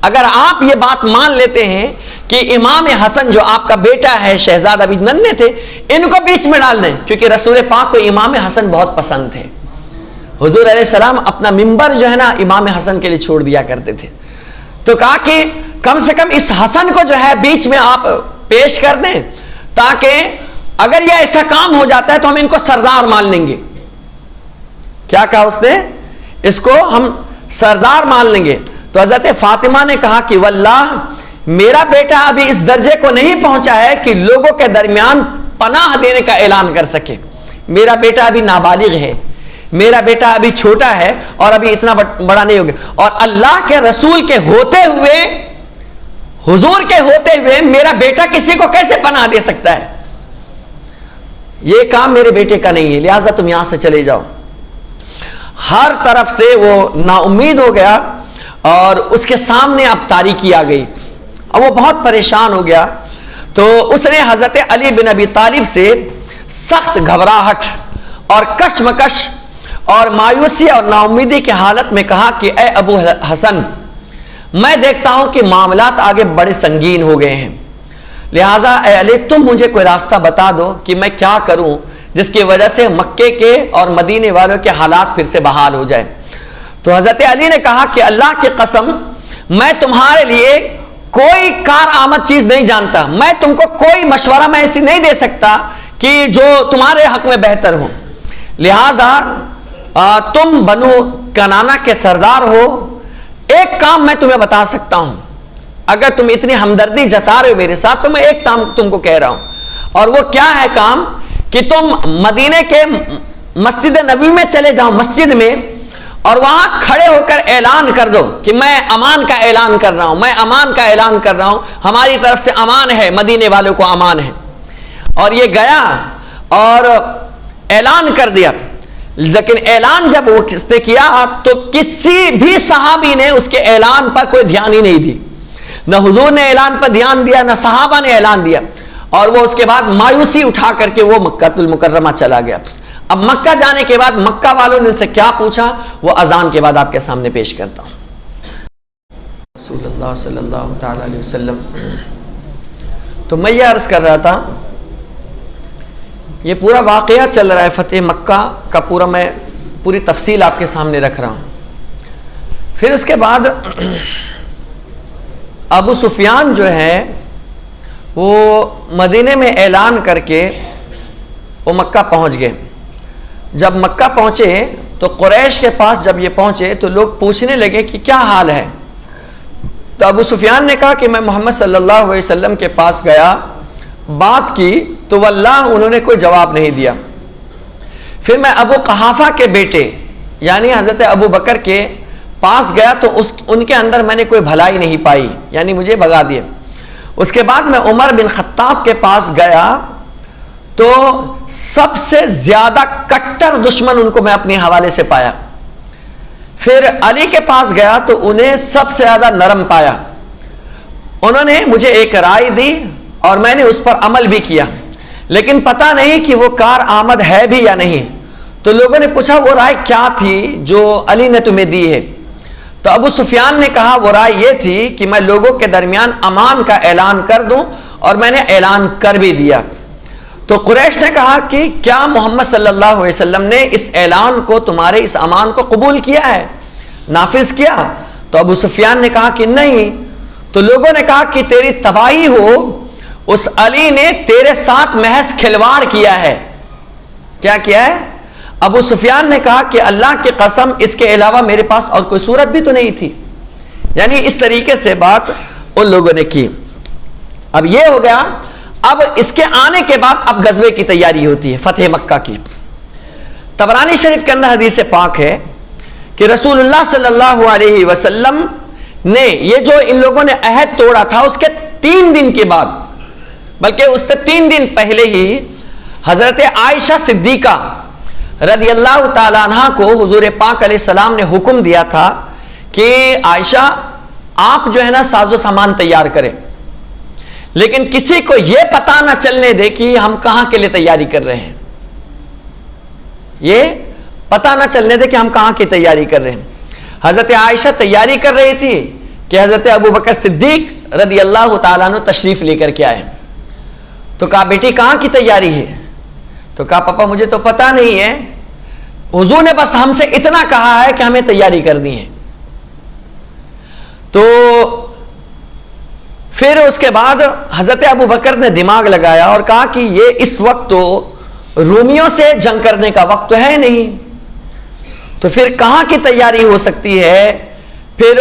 [SPEAKER 1] اگر آپ یہ بات مان لیتے ہیں کہ امام حسن جو آپ کا بیٹا ہے، شہزاد ابھی ننھے تھے، ان کو بیچ میں ڈال دیں، کیونکہ رسول پاک کو امام حسن بہت پسند تھے۔ حضور علیہ السلام اپنا منبر جو ہے نا امام حسن کے لیے چھوڑ دیا کرتے تھے۔ تو کہا کہ کم سے کم اس حسن کو جو ہے بیچ میں آپ پیش کر دیں تاکہ اگر یہ ایسا کام ہو جاتا ہے تو ہم ان کو سردار مان لیں گے۔ کیا کہا اس نے؟ اس کو ہم سردار مان لیں گے۔ تو حضرت فاطمہ نے کہا کہ واللہ میرا بیٹا ابھی اس درجے کو نہیں پہنچا ہے کہ لوگوں کے درمیان پناہ دینے کا اعلان کر سکے، میرا بیٹا ابھی نابالغ ہے، میرا بیٹا ابھی چھوٹا ہے اور ابھی اتنا بڑا نہیں ہو گیا، اور اللہ کے رسول کے ہوتے ہوئے، حضور کے ہوتے ہوئے میرا بیٹا کسی کو کیسے پناہ دے سکتا ہے؟ یہ کام میرے بیٹے کا نہیں ہے، لہٰذا تم یہاں سے چلے جاؤ۔ ہر طرف سے وہ نا امید ہو گیا اور اس کے سامنے اب تاریکی آ گئی، اب وہ بہت پریشان ہو گیا۔ تو اس نے حضرت علی بن ابی طالب سے سخت گھبراہٹ اور کشمکش اور مایوسی اور نا امیدی کی حالت میں کہا کہ اے ابو حسن، میں دیکھتا ہوں کہ معاملات آگے بڑے سنگین ہو گئے ہیں، لہٰذا اے علی تم مجھے کوئی راستہ بتا دو کہ میں کیا کروں جس کی وجہ سے مکے کے اور مدینے والوں کے حالات پھر سے بحال ہو جائے۔ تو حضرت علی نے کہا کہ اللہ کی قسم میں تمہارے لیے کوئی کارآمد چیز نہیں جانتا، میں تم کو کوئی مشورہ میں ایسی نہیں دے سکتا کہ جو تمہارے حق میں بہتر ہو، لہٰذا تم بنو کنانا کے سردار ہو، ایک کام میں تمہیں بتا سکتا ہوں، اگر تم اتنی ہمدردی جتا رہے ہو میرے ساتھ تو میں ایک کام تم کو کہہ رہا ہوں، اور وہ کیا ہے کام کہ تم مدینے کے مسجد نبوی میں چلے جاؤ، مسجد میں، اور وہاں کھڑے ہو کر اعلان کر دو کہ میں امان کا اعلان کر رہا ہوں، میں امان کا اعلان کر رہا ہوں، ہماری طرف سے امان ہے، مدینے والوں کو امان ہے۔ اور یہ گیا اور اعلان کر دیا، لیکن اعلان جب وہ کس نے کیا تو کسی بھی صحابی نے اس کے اعلان پر کوئی دھیان ہی نہیں دی، نہ حضور نے اعلان پر دھیان دیا نہ صحابہ نے اعلان دیا، اور وہ اس کے بعد مایوسی اٹھا کر کے وہ مکہ المکرمہ چلا گیا۔ اب مکہ جانے کے بعد مکہ والوں نے ان سے کیا پوچھا وہ اذان کے بعد آپ کے سامنے پیش کرتا ہوں۔ رسول اللہ صلی اللہ تعالی علیہ وسلم، تو میں یہ عرض کر رہا تھا یہ پورا واقعہ چل رہا ہے فتح مکہ کا، میں پوری تفصیل آپ کے سامنے رکھ رہا ہوں۔ پھر اس کے بعد ابو سفیان جو ہے وہ مدینے میں اعلان کر کے وہ مکہ پہنچ گئے۔ جب مکہ پہنچے تو قریش کے پاس جب یہ پہنچے تو لوگ پوچھنے لگے کہ کیا حال ہے، تو ابو سفیان نے کہا کہ میں محمد صلی اللہ علیہ وسلم کے پاس گیا، بات کی تو واللہ انہوں نے کوئی جواب نہیں دیا۔ پھر میں ابو قحافہ کے بیٹے یعنی حضرت ابو بکر کے پاس گیا تو ان کے اندر میں نے کوئی بھلائی نہیں پائی، یعنی مجھے بھگا دیا۔ اس کے بعد میں عمر بن خطاب کے پاس گیا تو سب سے زیادہ کٹر دشمن ان کو میں اپنے حوالے سے پایا۔ پھر علی کے پاس گیا تو انہیں سب سے زیادہ نرم پایا، انہوں نے مجھے ایک رائے دی اور میں نے اس پر عمل بھی کیا، لیکن پتہ نہیں کہ وہ کارآمد ہے بھی یا نہیں۔ تو لوگوں نے پوچھا وہ رائے کیا تھی جو علی نے تمہیں دی ہے؟ تو ابو سفیان نے کہا وہ رائے یہ تھی کہ میں لوگوں کے درمیان امان کا اعلان کر دوں، اور میں نے اعلان کر بھی دیا۔ تو قریش نے کہا کہ کیا محمد صلی اللہ علیہ وسلم نے اس اعلان کو، تمہارے اس امان کو قبول کیا ہے، نافذ کیا؟ تو ابو سفیان نے کہا کہ نہیں۔ تو لوگوں نے کہا کہ تیری تباہی ہو، اس علی نے تیرے ساتھ محض کھلواڑ کیا ہے۔ کیا کیا ہے؟ ابو سفیان نے کہا کہ اللہ کی قسم اس کے علاوہ میرے پاس اور کوئی صورت بھی تو نہیں تھی، یعنی اس طریقے سے بات ان لوگوں نے کی۔ اب یہ ہو گیا، اب اس کے آنے کے بعد اب غزوے کی تیاری ہوتی ہے، فتح مکہ کی۔ طبرانی شریف کے اندر حدیث پاک ہے کہ رسول اللہ صلی اللہ علیہ وسلم نے یہ جو ان لوگوں نے عہد توڑا تھا اس کے 3 دن کے بعد، بلکہ اس سے 3 دن پہلے ہی حضرت عائشہ صدیقہ رضی اللہ تعالیٰ عنہ کو حضور پاک علیہ السلام نے حکم دیا تھا کہ عائشہ آپ جو ہے نا ساز و سامان تیار کریں، لیکن کسی کو یہ پتہ نہ چلنے دے کہ ہم کہاں کے لیے تیاری کر رہے ہیں، یہ پتہ نہ چلنے دے کہ ہم کہاں کی تیاری کر رہے ہیں۔ حضرت عائشہ تیاری کر رہی تھی کہ حضرت ابو بکر صدیق رضی اللہ تعالیٰ عنہ تشریف لے کر کے آئے۔ تو کہا بیٹی کہاں کی تیاری ہے؟ تو کہا پاپا مجھے تو پتہ نہیں ہے، حضور نے بس ہم سے اتنا کہا ہے کہ ہمیں تیاری کرنی ہے۔ تو پھر اس کے بعد حضرت ابو بکر نے دماغ لگایا اور کہا کہ یہ اس وقت تو رومیوں سے جنگ کرنے کا وقت تو ہے نہیں، تو پھر کہاں کی تیاری ہو سکتی ہے؟ پھر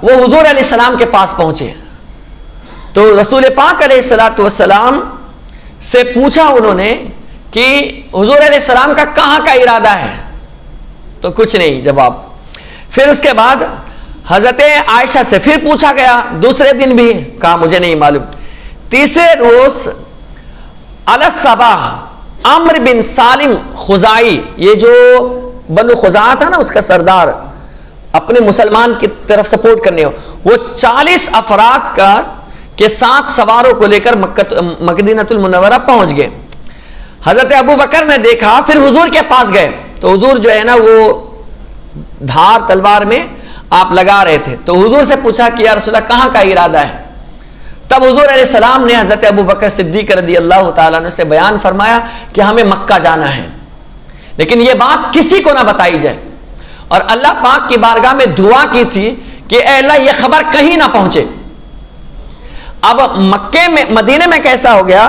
[SPEAKER 1] وہ حضور علیہ السلام کے پاس پہنچے تو رسول پاک علیہ السلام سے پوچھا انہوں نے کہ حضور علیہ السلام کا کہاں کا ارادہ ہے؟ تو کچھ نہیں جواب۔ پھر اس کے بعد حضرت عائشہ سے پھر پوچھا گیا، دوسرے دن بھی کہا مجھے نہیں معلوم۔ تیسرے روز علی الصباح عمرو بن سالم خزائی، یہ جو بنو خزاعہ تھا نا اس کا سردار، اپنے مسلمان کی طرف سپورٹ کرنے ہو، وہ 40 افراد کا کے 7 سواروں کو لے کر مدینہ المنورہ پہنچ گئے۔ حضرت ابو بکر نے دیکھا، پھر حضور کے پاس گئے تو حضور جو ہے نا وہ دھار تلوار میں آپ لگا رہے تھے، تو حضور سے پوچھا کہ یا رسول اللہ کہاں کا ارادہ ہے؟ تب حضور علیہ السلام نے حضرت ابو بکر صدیق رضی اللہ تعالیٰ عنہ سے بیان فرمایا کہ ہمیں مکہ جانا ہے، لیکن یہ بات کسی کو نہ بتائی جائے، اور اللہ پاک کی بارگاہ میں دعا کی تھی کہ اے اللہ یہ خبر کہیں نہ پہنچے۔ اب مکے میں مدینے میں کیسا ہو گیا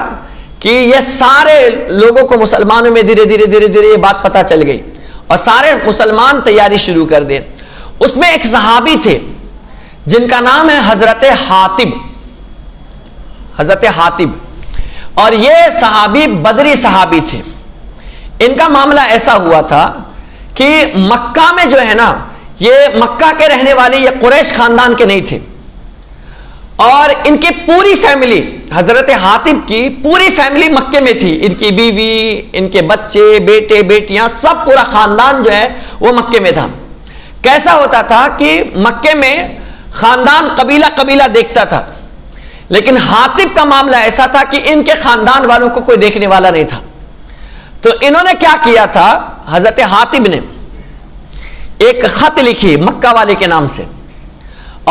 [SPEAKER 1] کہ یہ سارے لوگوں کو مسلمانوں میں دھیرے دھیرے یہ بات پتہ چل گئی اور سارے مسلمان تیاری شروع کر دے۔ اس میں ایک صحابی تھے جن کا نام ہے حضرت حاطب، اور یہ صحابی بدری صحابی تھے۔ ان کا معاملہ ایسا ہوا تھا کہ مکہ میں جو ہے نا، یہ مکہ کے رہنے والے یہ قریش خاندان کے نہیں تھے، اور ان کی پوری فیملی، حضرت حاطب کی پوری فیملی مکے میں تھی، ان کی بیوی، ان کے بچے، بیٹے بیٹیاں، سب پورا خاندان جو ہے وہ مکے میں تھا۔ کیسا ہوتا تھا کہ مکے میں خاندان قبیلہ دیکھتا تھا، لیکن حاطب کا معاملہ ایسا تھا کہ ان کے خاندان والوں کو کوئی دیکھنے والا نہیں تھا۔ تو انہوں نے کیا کیا تھا، حضرت حاطب نے ایک خط لکھی مکہ والے کے نام سے،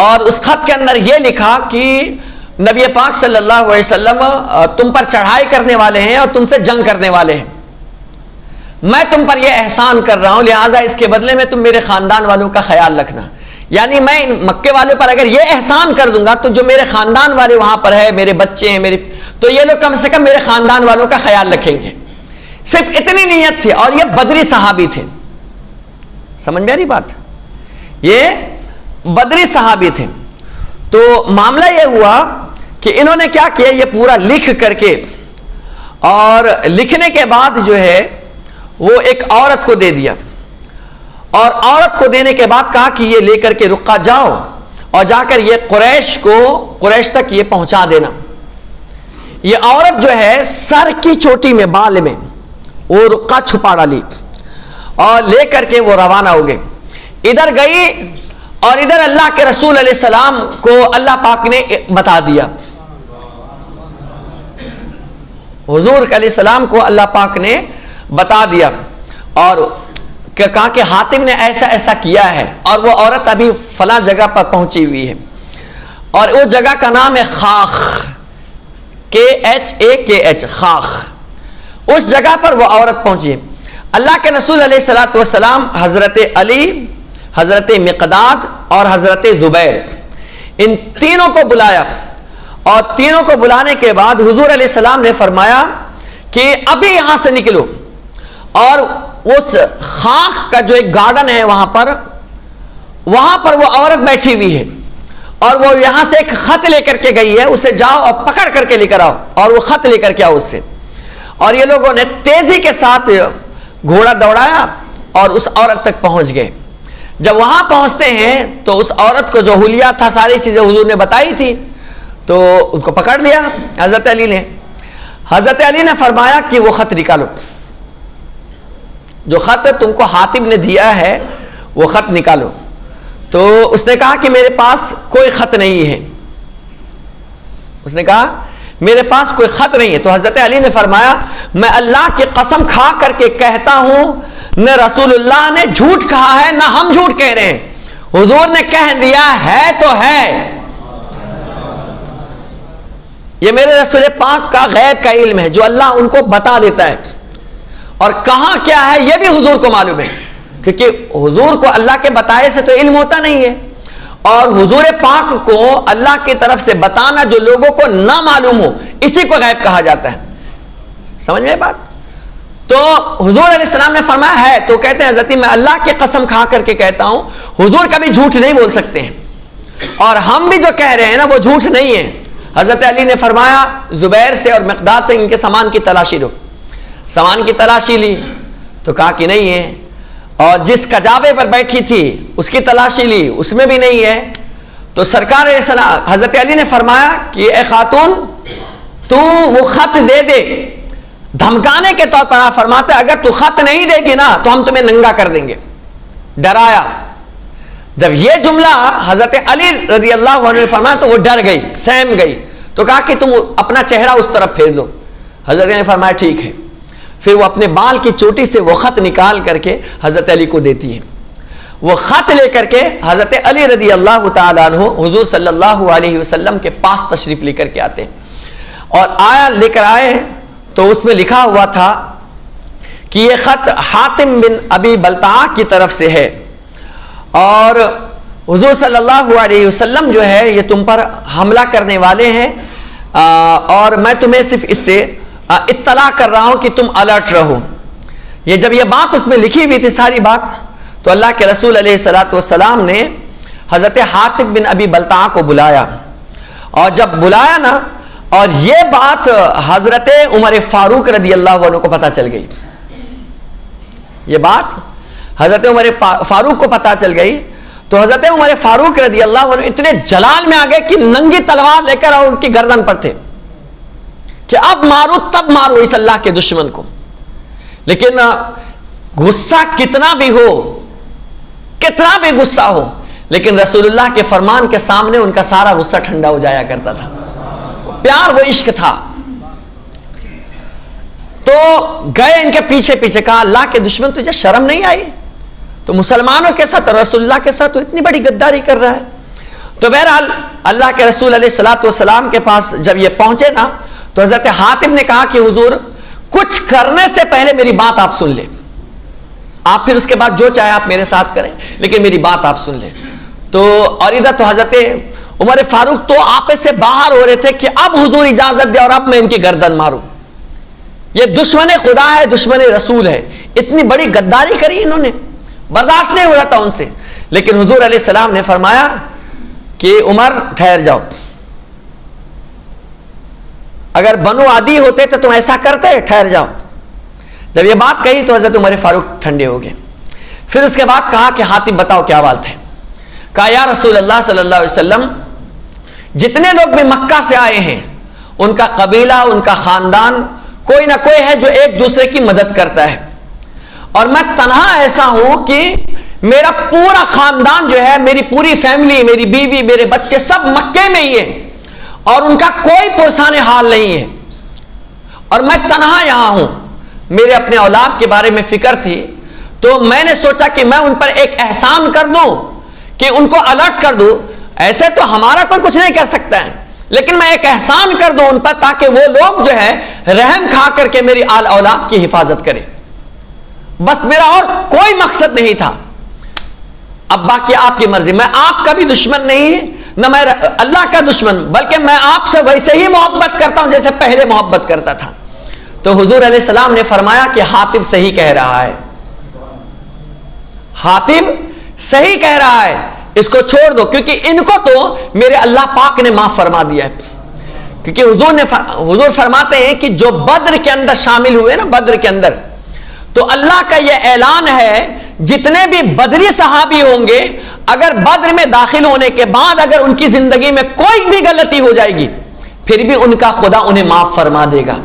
[SPEAKER 1] اور اس خط کے اندر یہ لکھا کہ نبی پاک صلی اللہ علیہ وسلم تم پر چڑھائی کرنے والے ہیں اور تم سے جنگ کرنے والے ہیں، میں تم پر یہ احسان کر رہا ہوں، لہٰذا اس کے بدلے میں تم میرے خاندان والوں کا خیال رکھنا۔ یعنی میں مکے والوں پر اگر یہ احسان کر دوں گا تو جو میرے خاندان والے وہاں پر ہے، میرے بچے ہیں، تو یہ لوگ کم سے کم میرے خاندان والوں کا خیال رکھیں گے۔ صرف اتنی نیت تھی، اور یہ بدری صحابی تھے، سمجھ میں آ رہی بات؟ یہ بدری صحابی تھے۔ تو معاملہ یہ ہوا کہ انہوں نے کیا کیا، یہ پورا لکھ کر کے، اور لکھنے کے بعد جو ہے وہ ایک عورت کو دے دیا، اور عورت کو دینے کے بعد کہا کہ یہ لے کر کے رقہ جاؤ اور جا کر یہ قریش تک یہ پہنچا دینا۔ یہ عورت جو ہے سر کی چوٹی میں، بال میں وہ رقہ چھپا ڈالی اور لے کر کے وہ روانہ ہو گئے۔ ادھر گئی اور ادھر اللہ کے رسول علیہ السلام کو اللہ پاک نے بتا دیا، حضور علیہ السلام کو اللہ پاک نے بتا دیا، اور کہا کہ حاتم نے ایسا ایسا کیا ہے، اور وہ عورت ابھی فلاں جگہ پر پہنچی ہوئی ہے، اور وہ جگہ کا نام ہے خاخ، KHAKH، خاخ۔ اس جگہ پر وہ عورت پہنچی ہے۔ اللہ کے رسول علیہ الصلوۃ والسلام حضرت علی، حضرت مقداد اور حضرت زبیر، ان تینوں کو بلایا، اور تینوں کو بلانے کے بعد حضور علیہ السلام نے فرمایا کہ ابھی یہاں سے نکلو، اور اس خاخ کا جو ایک گارڈن ہے وہاں پر وہ عورت بیٹھی ہوئی ہے، اور وہ یہاں سے ایک خط لے کر کے گئی ہے، اسے جاؤ اور پکڑ کر کے لے کر آؤ، اور وہ خط لے کر کے آؤ اس سے۔ اور یہ لوگوں نے تیزی کے ساتھ گھوڑا دوڑایا اور اس عورت تک پہنچ گئے۔ جب وہاں پہنچتے ہیں تو اس عورت کو جو حلیہ تھا، ساری چیزیں حضور نے بتائی تھی، تو ان کو پکڑ لیا حضرت علی نے۔ حضرت علی نے فرمایا کہ وہ خط نکالو، جو خط تم کو حاتم نے دیا ہے وہ خط نکالو۔ تو اس نے کہا کہ میرے پاس کوئی خط نہیں ہے، اس نے کہا میرے پاس کوئی خط نہیں ہے۔ تو حضرت علی نے فرمایا میں اللہ کی قسم کھا کر کے کہتا ہوں، نہ رسول اللہ نے جھوٹ کہا ہے نہ ہم جھوٹ کہہ رہے ہیں، حضور نے کہہ دیا ہے تو ہے۔ یہ میرے رسول پاک کا غیب کا علم ہے جو اللہ ان کو بتا دیتا ہے، اور کہاں کیا ہے یہ بھی حضور کو معلوم ہے، کیونکہ حضور کو اللہ کے بتائے سے تو علم ہوتا نہیں ہے، اور حضور پاک کو اللہ کی طرف سے بتانا جو لوگوں کو نہ معلوم ہو، اسی کو غیب کہا جاتا ہے۔ سمجھ میں بات؟ تو حضور علیہ السلام نے فرمایا ہے، تو کہتے ہیں حضرت میں اللہ کی قسم کھا کر کے کہتا ہوں حضور کبھی جھوٹ نہیں بول سکتے ہیں، اور ہم بھی جو کہہ رہے ہیں نا وہ جھوٹ نہیں ہے۔ حضرت علی نے فرمایا زبیر سے اور مقداد سے ان کے سامان کی تلاشی لو۔ سامان کی تلاشی لی تو کہا کہ نہیں ہے، اور جس کجاوے پر بیٹھی تھی اس کی تلاشی لی، اس میں بھی نہیں ہے۔ تو سرکار حضرت علی نے فرمایا کہ اے خاتون تو وہ خط دے دے،
[SPEAKER 2] دھمکانے کے طور پر آپ فرماتے اگر تو خط نہیں دے گی نا تو ہم تمہیں ننگا کر دیں گے، ڈرایا۔ جب یہ جملہ حضرت علی رضی اللہ عنہ نے فرمایا تو وہ ڈر گئی، سہم گئی، تو کہا کہ تم اپنا چہرہ اس طرف پھیر دو۔ حضرت نے فرمایا ٹھیک ہے۔ پھر وہ اپنے بال کی چوٹی سے وہ خط نکال کر کے حضرت علی کو دیتی ہے۔ وہ خط لے کر کے حضرت علی رضی اللہ تعالیٰ عنہ حضور صلی اللہ علیہ وسلم کے پاس تشریف لے کر کے آتے ہیں، اور لے کر آئے تو اس میں لکھا ہوا تھا کہ یہ خط حاتم بن ابی بلتعہ کی طرف سے ہے، اور حضور صلی اللہ علیہ وسلم جو ہے یہ تم پر حملہ کرنے والے ہیں، اور میں تمہیں صرف اس سے اطلاع کر رہا ہوں کہ تم الرٹ رہو۔ یہ جب یہ بات اس میں لکھی ہوئی تھی ساری بات، تو اللہ کے رسول علیہ الصلوۃ والسلام نے حضرت حاتم بن ابی بلتعہ کو بلایا، اور جب بلایا نا، اور یہ بات حضرت عمر فاروق رضی اللہ عنہ کو پتہ چل گئی، یہ بات حضرت عمر فاروق کو پتہ چل گئی، تو حضرت عمر فاروق رضی اللہ عنہ اتنے جلال میں آ گئے کہ ننگی تلوار لے کر اور ان کی گردن پر تھے کہ اب مارو تب مارو اس اللہ کے دشمن کو۔ لیکن غصہ کتنا بھی ہو، کتنا بھی غصہ ہو، لیکن رسول اللہ کے فرمان کے سامنے ان کا سارا غصہ ٹھنڈا ہو جایا کرتا تھا۔ پیار وہ عشق تھا۔ تو گئے ان کے پیچھے پیچھے، کہا اللہ کے دشمن تجھے شرم نہیں آئی؟ تو مسلمانوں کے ساتھ رسول اللہ کے ساتھ تو اتنی بڑی غداری کر رہا ہے۔ تو بہرحال اللہ کے رسول علیہ الصلوۃ والسلام کے پاس جب یہ پہنچے نا، تو حضرت حاتم نے کہا کہ حضور کچھ کرنے سے پہلے میری بات آپ سن لیں، آپ پھر اس کے بعد جو چاہے آپ میرے ساتھ کریں، لیکن میری بات آپ سن لیں۔ تو اور ادھر تو حضرت عمر فاروق تو آپے سے باہر ہو رہے تھے کہ اب حضور اجازت دے اور اب میں ان کی گردن ماروں۔ یہ دشمن خدا ہے، دشمن رسول ہے، اتنی بڑی غداری کری انہوں نے، برداشت نہیں ہو رہا تھا ان سے۔ لیکن حضور علیہ السلام نے فرمایا کہ عمر ٹھہر جاؤ، اگر بنو عدی ہوتے تو تم ایسا کرتے؟ ٹھہر جاؤ۔ جب یہ بات کہی تو حضرت عمر فاروق ٹھنڈے ہو گئے۔ پھر اس کے بعد کہا کہ حاتم بتاؤ کیا بات ہے؟ کہا یا رسول اللہ صلی اللہ علیہ وسلم، جتنے لوگ بھی مکہ سے آئے ہیں ان کا قبیلہ، ان کا خاندان کوئی نہ کوئی ہے جو ایک دوسرے کی مدد کرتا ہے، اور میں تنہا ایسا ہوں کہ میرا پورا خاندان جو ہے، میری پوری فیملی، میری بیوی، میرے بچے سب مکے میں ہی ہیں، اور ان کا کوئی پرسان حال نہیں ہے، اور میں تنہا یہاں ہوں۔ میرے اپنے اولاد کے بارے میں فکر تھی، تو میں نے سوچا کہ میں ان پر ایک احسان کر دوں، کہ ان کو الرٹ کر دوں۔ ایسے تو ہمارا کوئی کچھ نہیں کر سکتا ہے، لیکن میں ایک احسان کر دوں ان پر، تاکہ وہ لوگ جو ہے رحم کھا کر کے میری آل اولاد کی حفاظت کریں۔ بس میرا اور کوئی مقصد نہیں تھا۔ اب باقی آپ کی مرضی، میں آپ کا بھی دشمن نہیں، نہ میں اللہ کا دشمن، بلکہ میں آپ سے ویسے ہی محبت کرتا ہوں جیسے پہلے محبت کرتا تھا۔ تو حضور علیہ السلام نے فرمایا کہ حاتم صحیح کہہ رہا ہے، حاتم صحیح کہہ رہا ہے، اس کو چھوڑ دو، کیونکہ ان کو تو میرے اللہ پاک نے معاف فرما دیا ہے۔ کیونکہ حضور فرماتے ہیں کہ جو بدر کے اندر شامل ہوئے نا، بدر کے اندر، تو اللہ کا یہ اعلان ہے جتنے بھی بدری صحابی ہوں گے، اگر بدر میں داخل ہونے کے بعد اگر ان کی زندگی میں کوئی بھی غلطی ہو جائے گی، پھر بھی ان کا خدا انہیں معاف فرما دے گا۔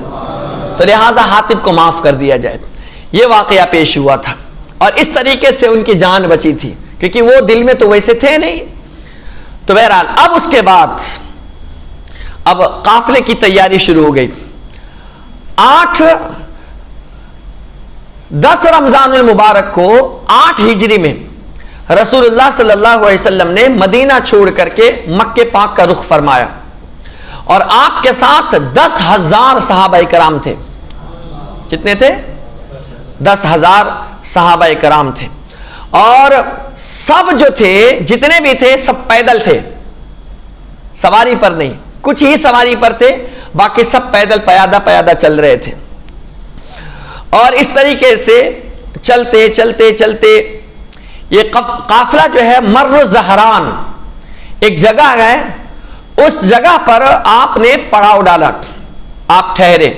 [SPEAKER 2] تو لہٰذا حاتم کو معاف کر دیا جائے۔ یہ واقعہ پیش ہوا تھا، اور اس طریقے سے ان کی جان بچی تھی، کیونکہ وہ دل میں تو ویسے تھے نہیں۔ تو بہرحال اب اس کے بعد اب قافلے کی تیاری شروع ہو گئی۔ 10 رمضان المبارک کو 8 ہجری میں رسول اللہ صلی اللہ علیہ وسلم نے مدینہ چھوڑ کر کے مکہ پاک کا رخ فرمایا، اور آپ کے ساتھ 10,000 صحابہ کرام تھے۔ کتنے تھے؟ 10,000 صحابہ کرام تھے، اور سب جو تھے، جتنے بھی تھے، سب پیدل تھے، سواری پر نہیں، کچھ ہی سواری پر تھے، باقی سب پیدل پیادہ چل رہے تھے۔ اور اس طریقے سے چلتے چلتے چلتے یہ قافلہ جو ہے مر الزہران ایک جگہ ہے، اس جگہ پر آپ نے پڑاؤ ڈالا، آپ ٹھہرے،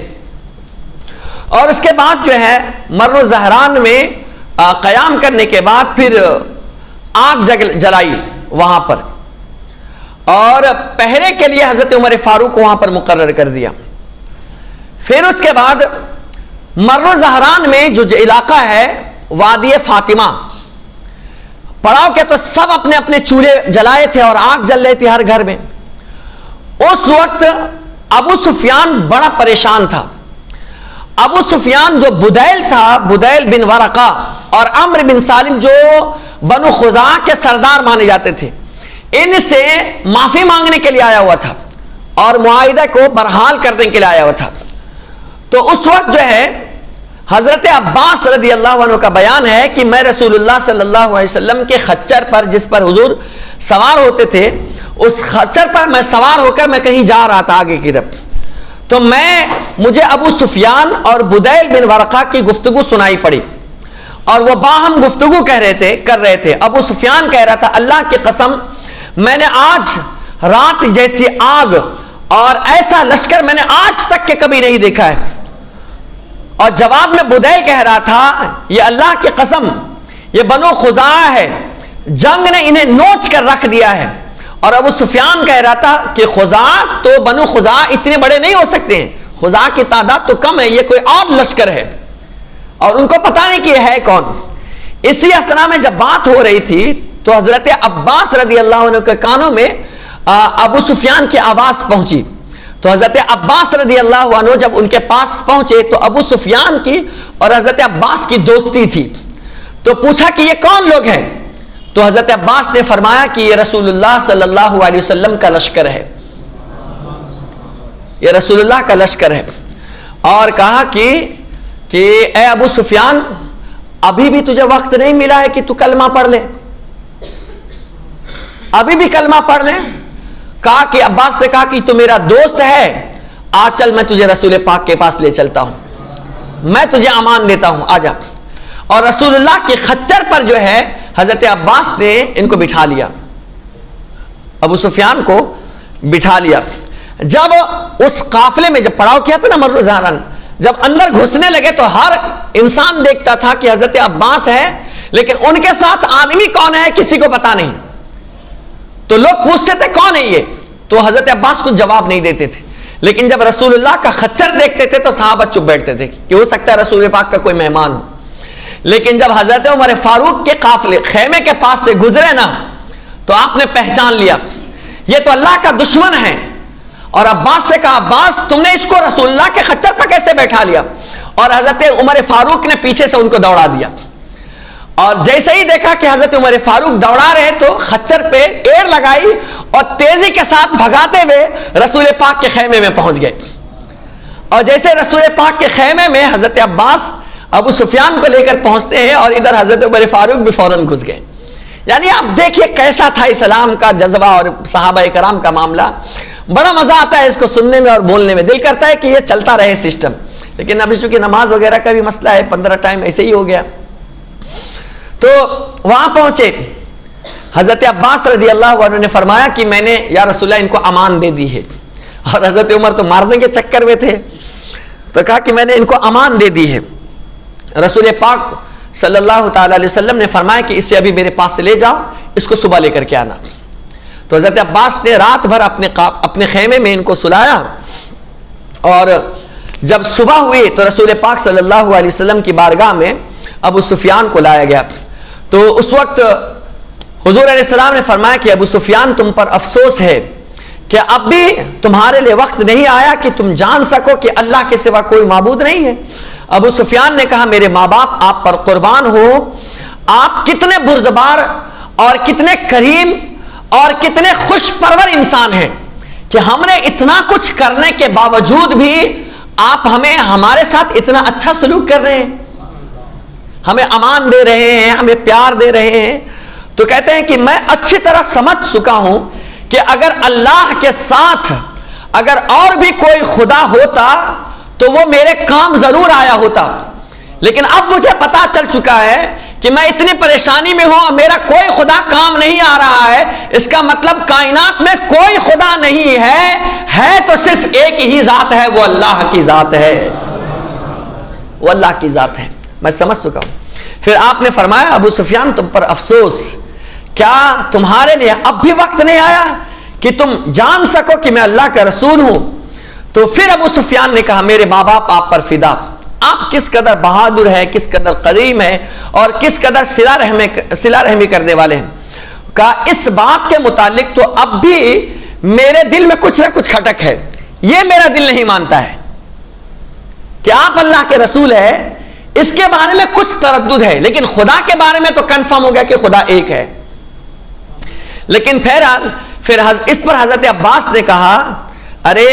[SPEAKER 2] اور اس کے بعد جو ہے مر الزہران میں قیام کرنے کے بعد پھر آگ جلائی وہاں پر، اور پہرے کے لیے حضرت عمر فاروق کو وہاں پر مقرر کر دیا۔ پھر اس کے بعد مرو زہران میں جو علاقہ ہے وادی فاطمہ، پڑاؤ کے تو سب اپنے اپنے چولہے جلائے تھے اور آگ جل رہی تھی ہر گھر میں. اس وقت ابو سفیان بڑا پریشان تھا. ابو سفیان جو بدیل تھا، بدیل بن ورقہ، اور عمرو بن سالم جو بنو خزاعہ کے سردار مانے جاتے تھے، ان سے معافی مانگنے کے لیے آیا ہوا تھا اور معاہدہ کو برحال کرنے کے لیے آیا ہوا تھا. تو اس وقت جو ہے حضرت عباس رضی اللہ عنہ کا بیان ہے کہ میں رسول اللہ صلی اللہ علیہ وسلم کے خچر پر، جس پر حضور سوار ہوتے تھے، اس خچر پر میں سوار ہو کر میں کہیں جا رہا تھا آگے کی طرف. تو مجھے ابو سفیان اور بدیل بن ورقہ کی گفتگو سنائی پڑی اور وہ باہم گفتگو کر رہے تھے. ابو سفیان کہہ رہا تھا اللہ کی قسم میں نے آج رات جیسی آگ اور ایسا لشکر میں نے آج تک کے کبھی نہیں دیکھا ہے. اور جواب میں بدیل کہہ رہا تھا یہ اللہ کی قسم یہ بنو خزاعہ ہے، جنگ نے انہیں نوچ کر رکھ دیا ہے. اور ابو سفیان کہہ رہا تھا کہ خزاعہ تو بنو خزاعہ اتنے بڑے نہیں ہو سکتے ہیں، خزاعہ کی تعداد تو کم ہے، یہ کوئی اور لشکر ہے اور ان کو پتا نہیں کہ یہ ہے کون. اسی اسنا میں جب بات ہو رہی تھی تو حضرت عباس رضی اللہ عنہ کے کانوں میں ابو سفیان کی آواز پہنچی. تو حضرت عباس رضی اللہ عنہ جب ان کے پاس پہنچے تو ابو سفیان کی اور حضرت عباس کی دوستی تھی. تو پوچھا کہ یہ کون لوگ ہیں؟ تو حضرت عباس نے فرمایا کہ یہ رسول اللہ صلی اللہ علیہ وسلم کا لشکر ہے، یہ رسول اللہ کا لشکر ہے. اور کہا کہ اے ابو سفیان ابھی بھی تجھے وقت نہیں ملا ہے کہ تو کلمہ پڑھ لے، ابھی بھی کلمہ پڑھ لے. کہا کہ عباس نے کہا کہ تو میرا دوست ہے، آ چل میں تجھے رسول پاک کے پاس لے چلتا ہوں، میں تجھے امان دیتا ہوں، آ جا. اور رسول اللہ کے خچر پر جو ہے حضرت عباس نے ان کو بٹھا لیا، ابو سفیان کو بٹھا لیا. جب اس قافلے میں جب پڑاؤ کیا تھا نا مرو زہران، جب اندر گھسنے لگے تو ہر انسان دیکھتا تھا کہ حضرت عباس ہے، لیکن ان کے ساتھ آدمی کون ہے کسی کو پتا نہیں. تو لوگ پوچھتے تھے کون ہے یہ، تو حضرت عباس کو جواب نہیں دیتے تھے. لیکن جب رسول اللہ کا خچر دیکھتے تھے تو صحابہ چپ بیٹھتے تھے کہ ہو سکتا ہے رسول پاک کا کوئی مہمان ہو. لیکن جب حضرت عمر فاروق کے قافلے خیمے کے پاس سے گزرے نا تو آپ نے پہچان لیا یہ تو اللہ کا دشمن ہے. اور عباس سے کہا عباس تم نے اس کو رسول اللہ کے خچر پر کیسے بیٹھا لیا؟ اور حضرت عمر فاروق نے پیچھے سے ان کو دوڑا دیا. اور جیسے ہی دیکھا کہ حضرت عمر فاروق دوڑا رہے تو خچر پہ ایڑ لگائی اور تیزی کے ساتھ بھگاتے ہوئے رسول پاک کے خیمے میں پہنچ گئے. اور جیسے رسول پاک کے خیمے میں حضرت عباس ابو سفیان کو لے کر پہنچتے ہیں اور ادھر حضرت عمر فاروق بھی فوراً گھس گئے. یعنی آپ دیکھیے کیسا تھا اسلام کا جذبہ اور صحابہ کرام کا معاملہ. بڑا مزہ آتا ہے اس کو سننے میں اور بولنے میں، دل کرتا ہے کہ یہ چلتا رہے سسٹم. لیکن ابھی چونکہ نماز وغیرہ کا بھی مسئلہ ہے، 15 ٹائم ایسے ہی ہو گیا. تو وہاں پہنچے حضرت عباس رضی اللہ عنہ نے فرمایا کہ میں نے یا رسول اللہ ان کو امان دے دی ہے. اور حضرت عمر تو مارنے کے چکر میں تھے تو کہا کہ میں نے ان کو امان دے دی ہے. رسول پاک صلی اللہ تعالی علیہ وسلم نے فرمایا کہ اسے ابھی میرے پاس سے لے جاؤ، اس کو صبح لے کر کے آنا. تو حضرت عباس نے رات بھر اپنے خیمے میں ان کو سلایا اور جب صبح ہوئی تو رسول پاک صلی اللہ علیہ وسلم کی بارگاہ میں ابو سفیان کو لایا گیا. تو اس وقت حضور علیہ السلام نے فرمایا کہ ابو سفیان تم پر افسوس ہے کہ اب بھی تمہارے لیے وقت نہیں آیا کہ تم جان سکو کہ اللہ کے سوا کوئی معبود نہیں ہے. ابو سفیان نے کہا میرے ماں باپ آپ پر قربان ہو، آپ کتنے بردبار اور کتنے کریم اور کتنے خوش پرور انسان ہیں کہ ہم نے اتنا کچھ کرنے کے باوجود بھی آپ ہمارے ساتھ اتنا اچھا سلوک کر رہے ہیں، ہمیں امان دے رہے ہیں، ہمیں پیار دے رہے ہیں. تو کہتے ہیں کہ میں اچھی طرح سمجھ چکا ہوں کہ اگر اللہ کے ساتھ اگر اور بھی کوئی خدا ہوتا تو وہ میرے کام ضرور آیا ہوتا، لیکن اب مجھے پتا چل چکا ہے کہ میں اتنی پریشانی میں ہوں اور میرا کوئی خدا کام نہیں آ رہا ہے. اس کا مطلب کائنات میں کوئی خدا نہیں ہے تو صرف ایک ہی ذات ہے، وہ اللہ کی ذات ہے، وہ اللہ کی ذات ہے. میں سمجھ چکا ہوں. پھر آپ نے فرمایا ابو سفیان تم پر افسوس، کیا تمہارے لیے اب بھی وقت نہیں آیا کہ تم جان سکو کہ میں اللہ کا رسول ہوں؟ تو پھر ابو سفیان نے کہا میرے ماں باپ آپ پر فدا، آپ کس قدر بہادر ہے، کس قدر کریم ہے اور کس قدر صلہ رحمی کرنے والے ہیں. کہا اس بات کے متعلق تو اب بھی میرے دل میں کچھ نہ کچھ کھٹک ہے، یہ میرا دل نہیں مانتا ہے کہ آپ اللہ کے رسول ہے. اس کے بارے میں کچھ تردد ہے، لیکن خدا کے بارے میں تو کنفرم ہو گیا کہ خدا ایک ہے. لیکن پھر اس پر حضرت عباس نے کہا ارے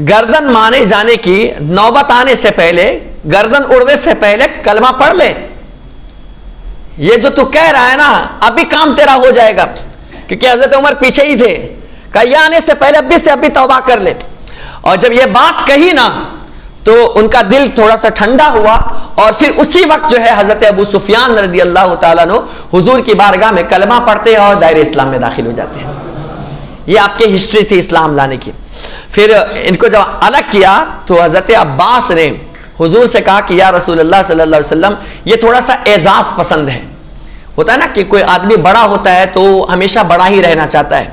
[SPEAKER 2] گردن مانے جانے کی نوبت آنے سے پہلے، گردن اڑنے سے پہلے کلمہ پڑھ لے. یہ جو تو کہہ رہا ہے نا ابھی کام تیرا ہو جائے گا، کیونکہ حضرت عمر پیچھے ہی تھے. کہا یہ آنے سے پہلے ابھی توبہ کر لے. اور جب یہ بات کہی نا تو ان کا دل تھوڑا سا ٹھنڈا ہوا، اور پھر اسی وقت جو ہے حضرت ابو سفیان رضی اللہ تعالیٰ عنہ حضور کی بارگاہ میں کلمہ پڑھتے ہیں اور دائرہ اسلام میں داخل ہو جاتے ہیں. یہ آپ کی ہسٹری تھی اسلام لانے کی. پھر ان کو جب الگ کیا تو حضرت عباس نے حضور سے کہا کہ یا رسول اللہ صلی اللہ علیہ وسلم یہ تھوڑا سا اعزاز پسند ہے. ہوتا ہے نا کہ کوئی آدمی بڑا ہوتا ہے تو ہمیشہ بڑا ہی رہنا چاہتا ہے.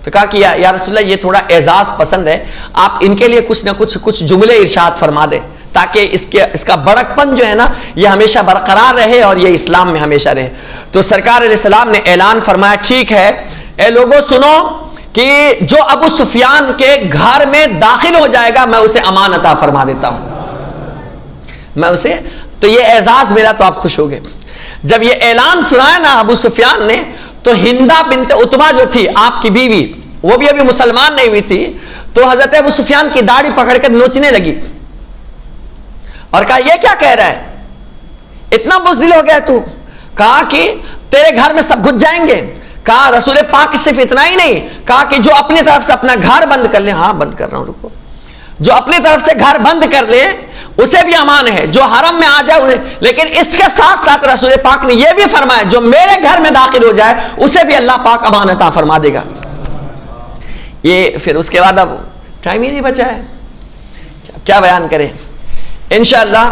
[SPEAKER 2] تو کہا کہ یا رسول اللہ یہ تھوڑا اعزاز پسند ہے، آپ ان کے لیے کچھ نہ کچھ جملے ارشاد فرما دیں تاکہ اس کا بڑک پن جو ہے نا یہ ہمیشہ برقرار رہے اور یہ اسلام میں ہمیشہ رہے. تو سرکار علیہ السلام نے اعلان فرمایا ٹھیک ہے اے لوگوں سنو کہ جو ابو سفیان کے گھر میں داخل ہو جائے گا میں اسے امان عطا فرما دیتا ہوں. میں اسے تو یہ اعزاز میرا تو آپ خوش ہو گئے. جب یہ اعلان سنایا نا ابو سفیان نے تو ہندا بنت عتبہ جو تھی آپ کی بیوی، وہ بھی ابھی مسلمان نہیں ہوئی تھی، تو حضرت ابو سفیان کی داڑھی پکڑ کر نوچنے لگی اور کہا یہ کیا کہہ رہا ہے، اتنا بزدل ہو گیا تو. کہا کہ تیرے گھر میں سب گھس جائیں گے. کہا رسول پاک صرف اتنا ہی نہیں، کہا کہ جو اپنی طرف سے اپنا گھر بند کر لے، ہاں بند کر رہا ہوں رکو، جو اپنی طرف سے گھر بند کر لے اسے بھی امان ہے، جو حرم میں آ جائے انہیں. لیکن اس کے ساتھ ساتھ رسول پاک نے یہ بھی فرمایا جو میرے گھر میں داخل ہو جائے اسے بھی اللہ پاک امان عطا فرما دے گا. یہ پھر اس کے بعد اب ٹائم ہی نہیں بچا ہے، کیا بیان کریں. انشاءاللہ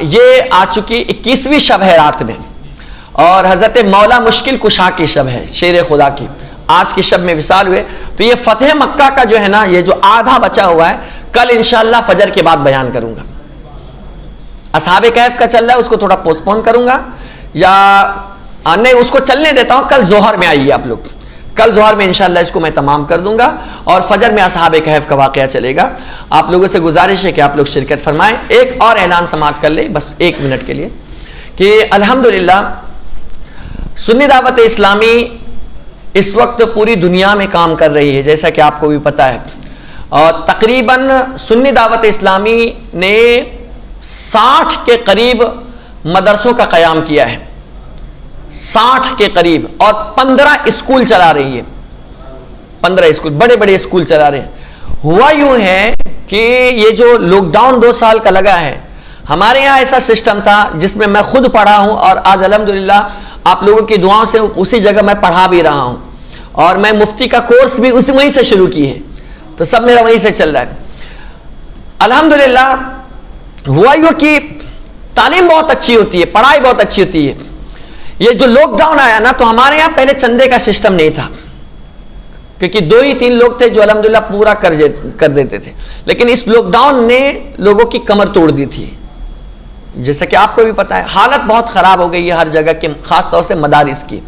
[SPEAKER 2] یہ آ چکی 21ویں شب ہے رات میں، اور حضرت مولا مشکل کشا کی شب ہے، شیر خدا کی. آج کی شب میں وصال ہوئے تو یہ فتح مکہ کا جو ہے نا یہ جو آدھا بچا ہوا ہے کل انشاءاللہ فجر کے بعد بیان کروں گا. اصحاب کہف کا چل رہا ہے اس کو تھوڑا پوسٹ پون کروں گا، یا نہیں اس کو چلنے دیتا ہوں. کل ظہر میں آئیے آپ لوگ، کل ظہر میں انشاءاللہ اس کو میں تمام کر دوں گا، اور فجر میں اصحاب کہف کا واقعہ چلے گا. آپ لوگوں سے گزارش ہے کہ آپ لوگ شرکت فرمائیں. ایک اور اعلان سماعت کر لیں بس 1 منٹ کے لیے کہ الحمدللہ سنی دعوت اسلامی اس وقت پوری دنیا میں کام کر رہی ہے جیسا کہ آپ کو بھی پتہ ہے، اور تقریباً سنی دعوت اسلامی نے 60 کے قریب مدرسوں کا قیام کیا ہے، 60 کے قریب، اور 15 اسکول چلا رہی ہے. 15 اسکول، بڑے بڑے اسکول چلا رہے ہیں. ہوا یوں ہے کہ یہ جو لاک ڈاؤن 2 سال کا لگا ہے، ہمارے یہاں ایسا سسٹم تھا جس میں میں خود پڑھا ہوں، اور آج الحمدللہ آپ لوگوں کی دعاؤں سے اسی جگہ میں پڑھا بھی رہا ہوں، اور میں مفتی کا کورس بھی وہیں سے شروع کی ہے، تو سب میرا وہیں سے چل رہا ہے. الحمدللہ ہوا یوں کہ تعلیم بہت اچھی ہوتی ہے، پڑھائی بہت اچھی ہوتی ہے. یہ جو لاک ڈاؤن آیا نا تو ہمارے یہاں پہلے چندے کا سسٹم نہیں تھا، کیونکہ 2 ہی 3 لوگ تھے جو الحمدللہ پورا کر دیتے تھے. لیکن اس لاک ڈاؤن نے لوگوں کی کمر توڑ دی تھی، جیسا کہ آپ کو بھی پتا ہے. حالت بہت خراب ہو گئی ہے ہر جگہ کی، خاص طور سے مدارس کی.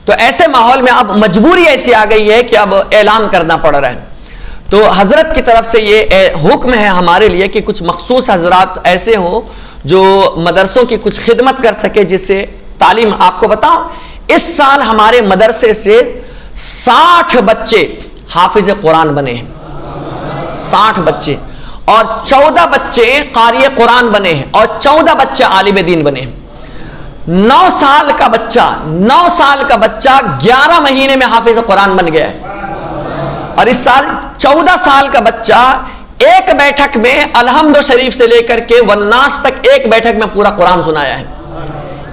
[SPEAKER 2] تو ایسے ماحول میں اب مجبوری ایسی آ گئی ہے کہ اب اعلان کرنا پڑ رہا ہے. تو حضرت کی طرف سے یہ حکم ہے ہمارے لیے کہ کچھ مخصوص حضرات ایسے ہوں جو مدرسوں کی کچھ خدمت کر سکے، جس سے تعلیم. آپ کو بتاؤں اس سال ہمارے مدرسے سے 60 بچے حافظ قرآن بنے ہیں، 60 بچے، اور 14 بچے قاری قرآن بنے ہیں، اور 14 بچے عالم دین بنے ہیں. 9 سال کا بچہ 11 مہینے میں حافظ قرآن بن گیا ہے. اور اس سال 14 سال کا بچہ ایک بیٹھک میں الحمد شریف سے لے کر کے والناس تک ایک بیٹھک میں پورا قرآن سنایا ہے.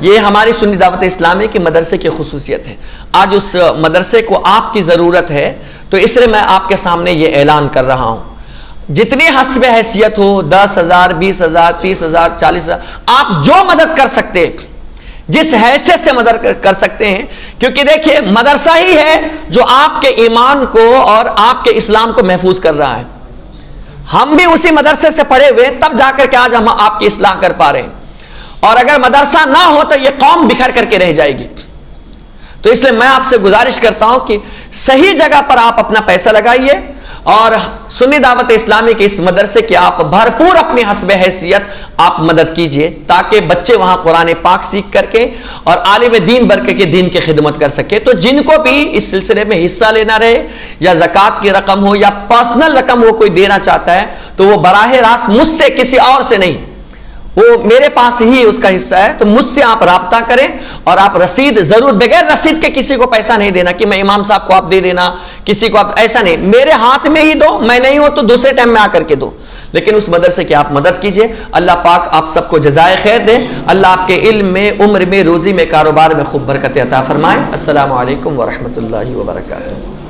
[SPEAKER 2] یہ ہماری سنی دعوت اسلامی کے مدرسے کی خصوصیت ہے. آج اس مدرسے کو آپ کی ضرورت ہے، تو اس لیے میں آپ کے سامنے یہ اعلان کر رہا ہوں. جتنی حسب حیثیت ہو، 10,000 20,000 30,000 40,000، آپ جو مدد کر سکتے، جس حیثیت سے مدد کر سکتے ہیں. کیونکہ دیکھیے مدرسہ ہی ہے جو آپ کے ایمان کو اور آپ کے اسلام کو محفوظ کر رہا ہے. ہم بھی اسی مدرسے سے پڑھے ہوئے تب جا کر کے آج ہم آپ کی اصلاح کر پا رہے ہیں، اور اگر مدرسہ نہ ہو تو یہ قوم بکھر کر کے رہ جائے گی۔ تو اس لیے میں آپ سے گزارش کرتا ہوں کہ صحیح جگہ پر آپ اپنا پیسہ لگائیے، اور سنی دعوت اسلامی کے اس مدرسے کی آپ بھرپور اپنی حسب حیثیت آپ مدد کیجئے، تاکہ بچے وہاں قرآن پاک سیکھ کر کے اور عالم دین بن کر کے دین کی خدمت کر سکے۔ تو جن کو بھی اس سلسلے میں حصہ لینا رہے، یا زکوٰۃ کی رقم ہو یا پرسنل رقم وہ کوئی دینا چاہتا ہے، تو وہ براہ راست مجھ سے، کسی اور سے نہیں، وہ میرے پاس ہی اس کا حصہ ہے، تو مجھ سے آپ رابطہ کریں، اور آپ رسید ضرور، بغیر رسید کے کسی کو پیسہ نہیں دینا کہ میں امام صاحب کو آپ دے دینا، کسی کو آپ، ایسا نہیں، میرے ہاتھ میں ہی دو، میں نہیں ہوں تو دوسرے ٹائم میں آ کر کے دو، لیکن اس مدرسے کی آپ مدد کیجئے۔ اللہ پاک آپ سب کو جزائے خیر دے، اللہ آپ کے علم میں، عمر میں، روزی میں، کاروبار میں خوب برکت عطا فرمائے۔ السلام علیکم ورحمۃ اللہ وبرکاتہ۔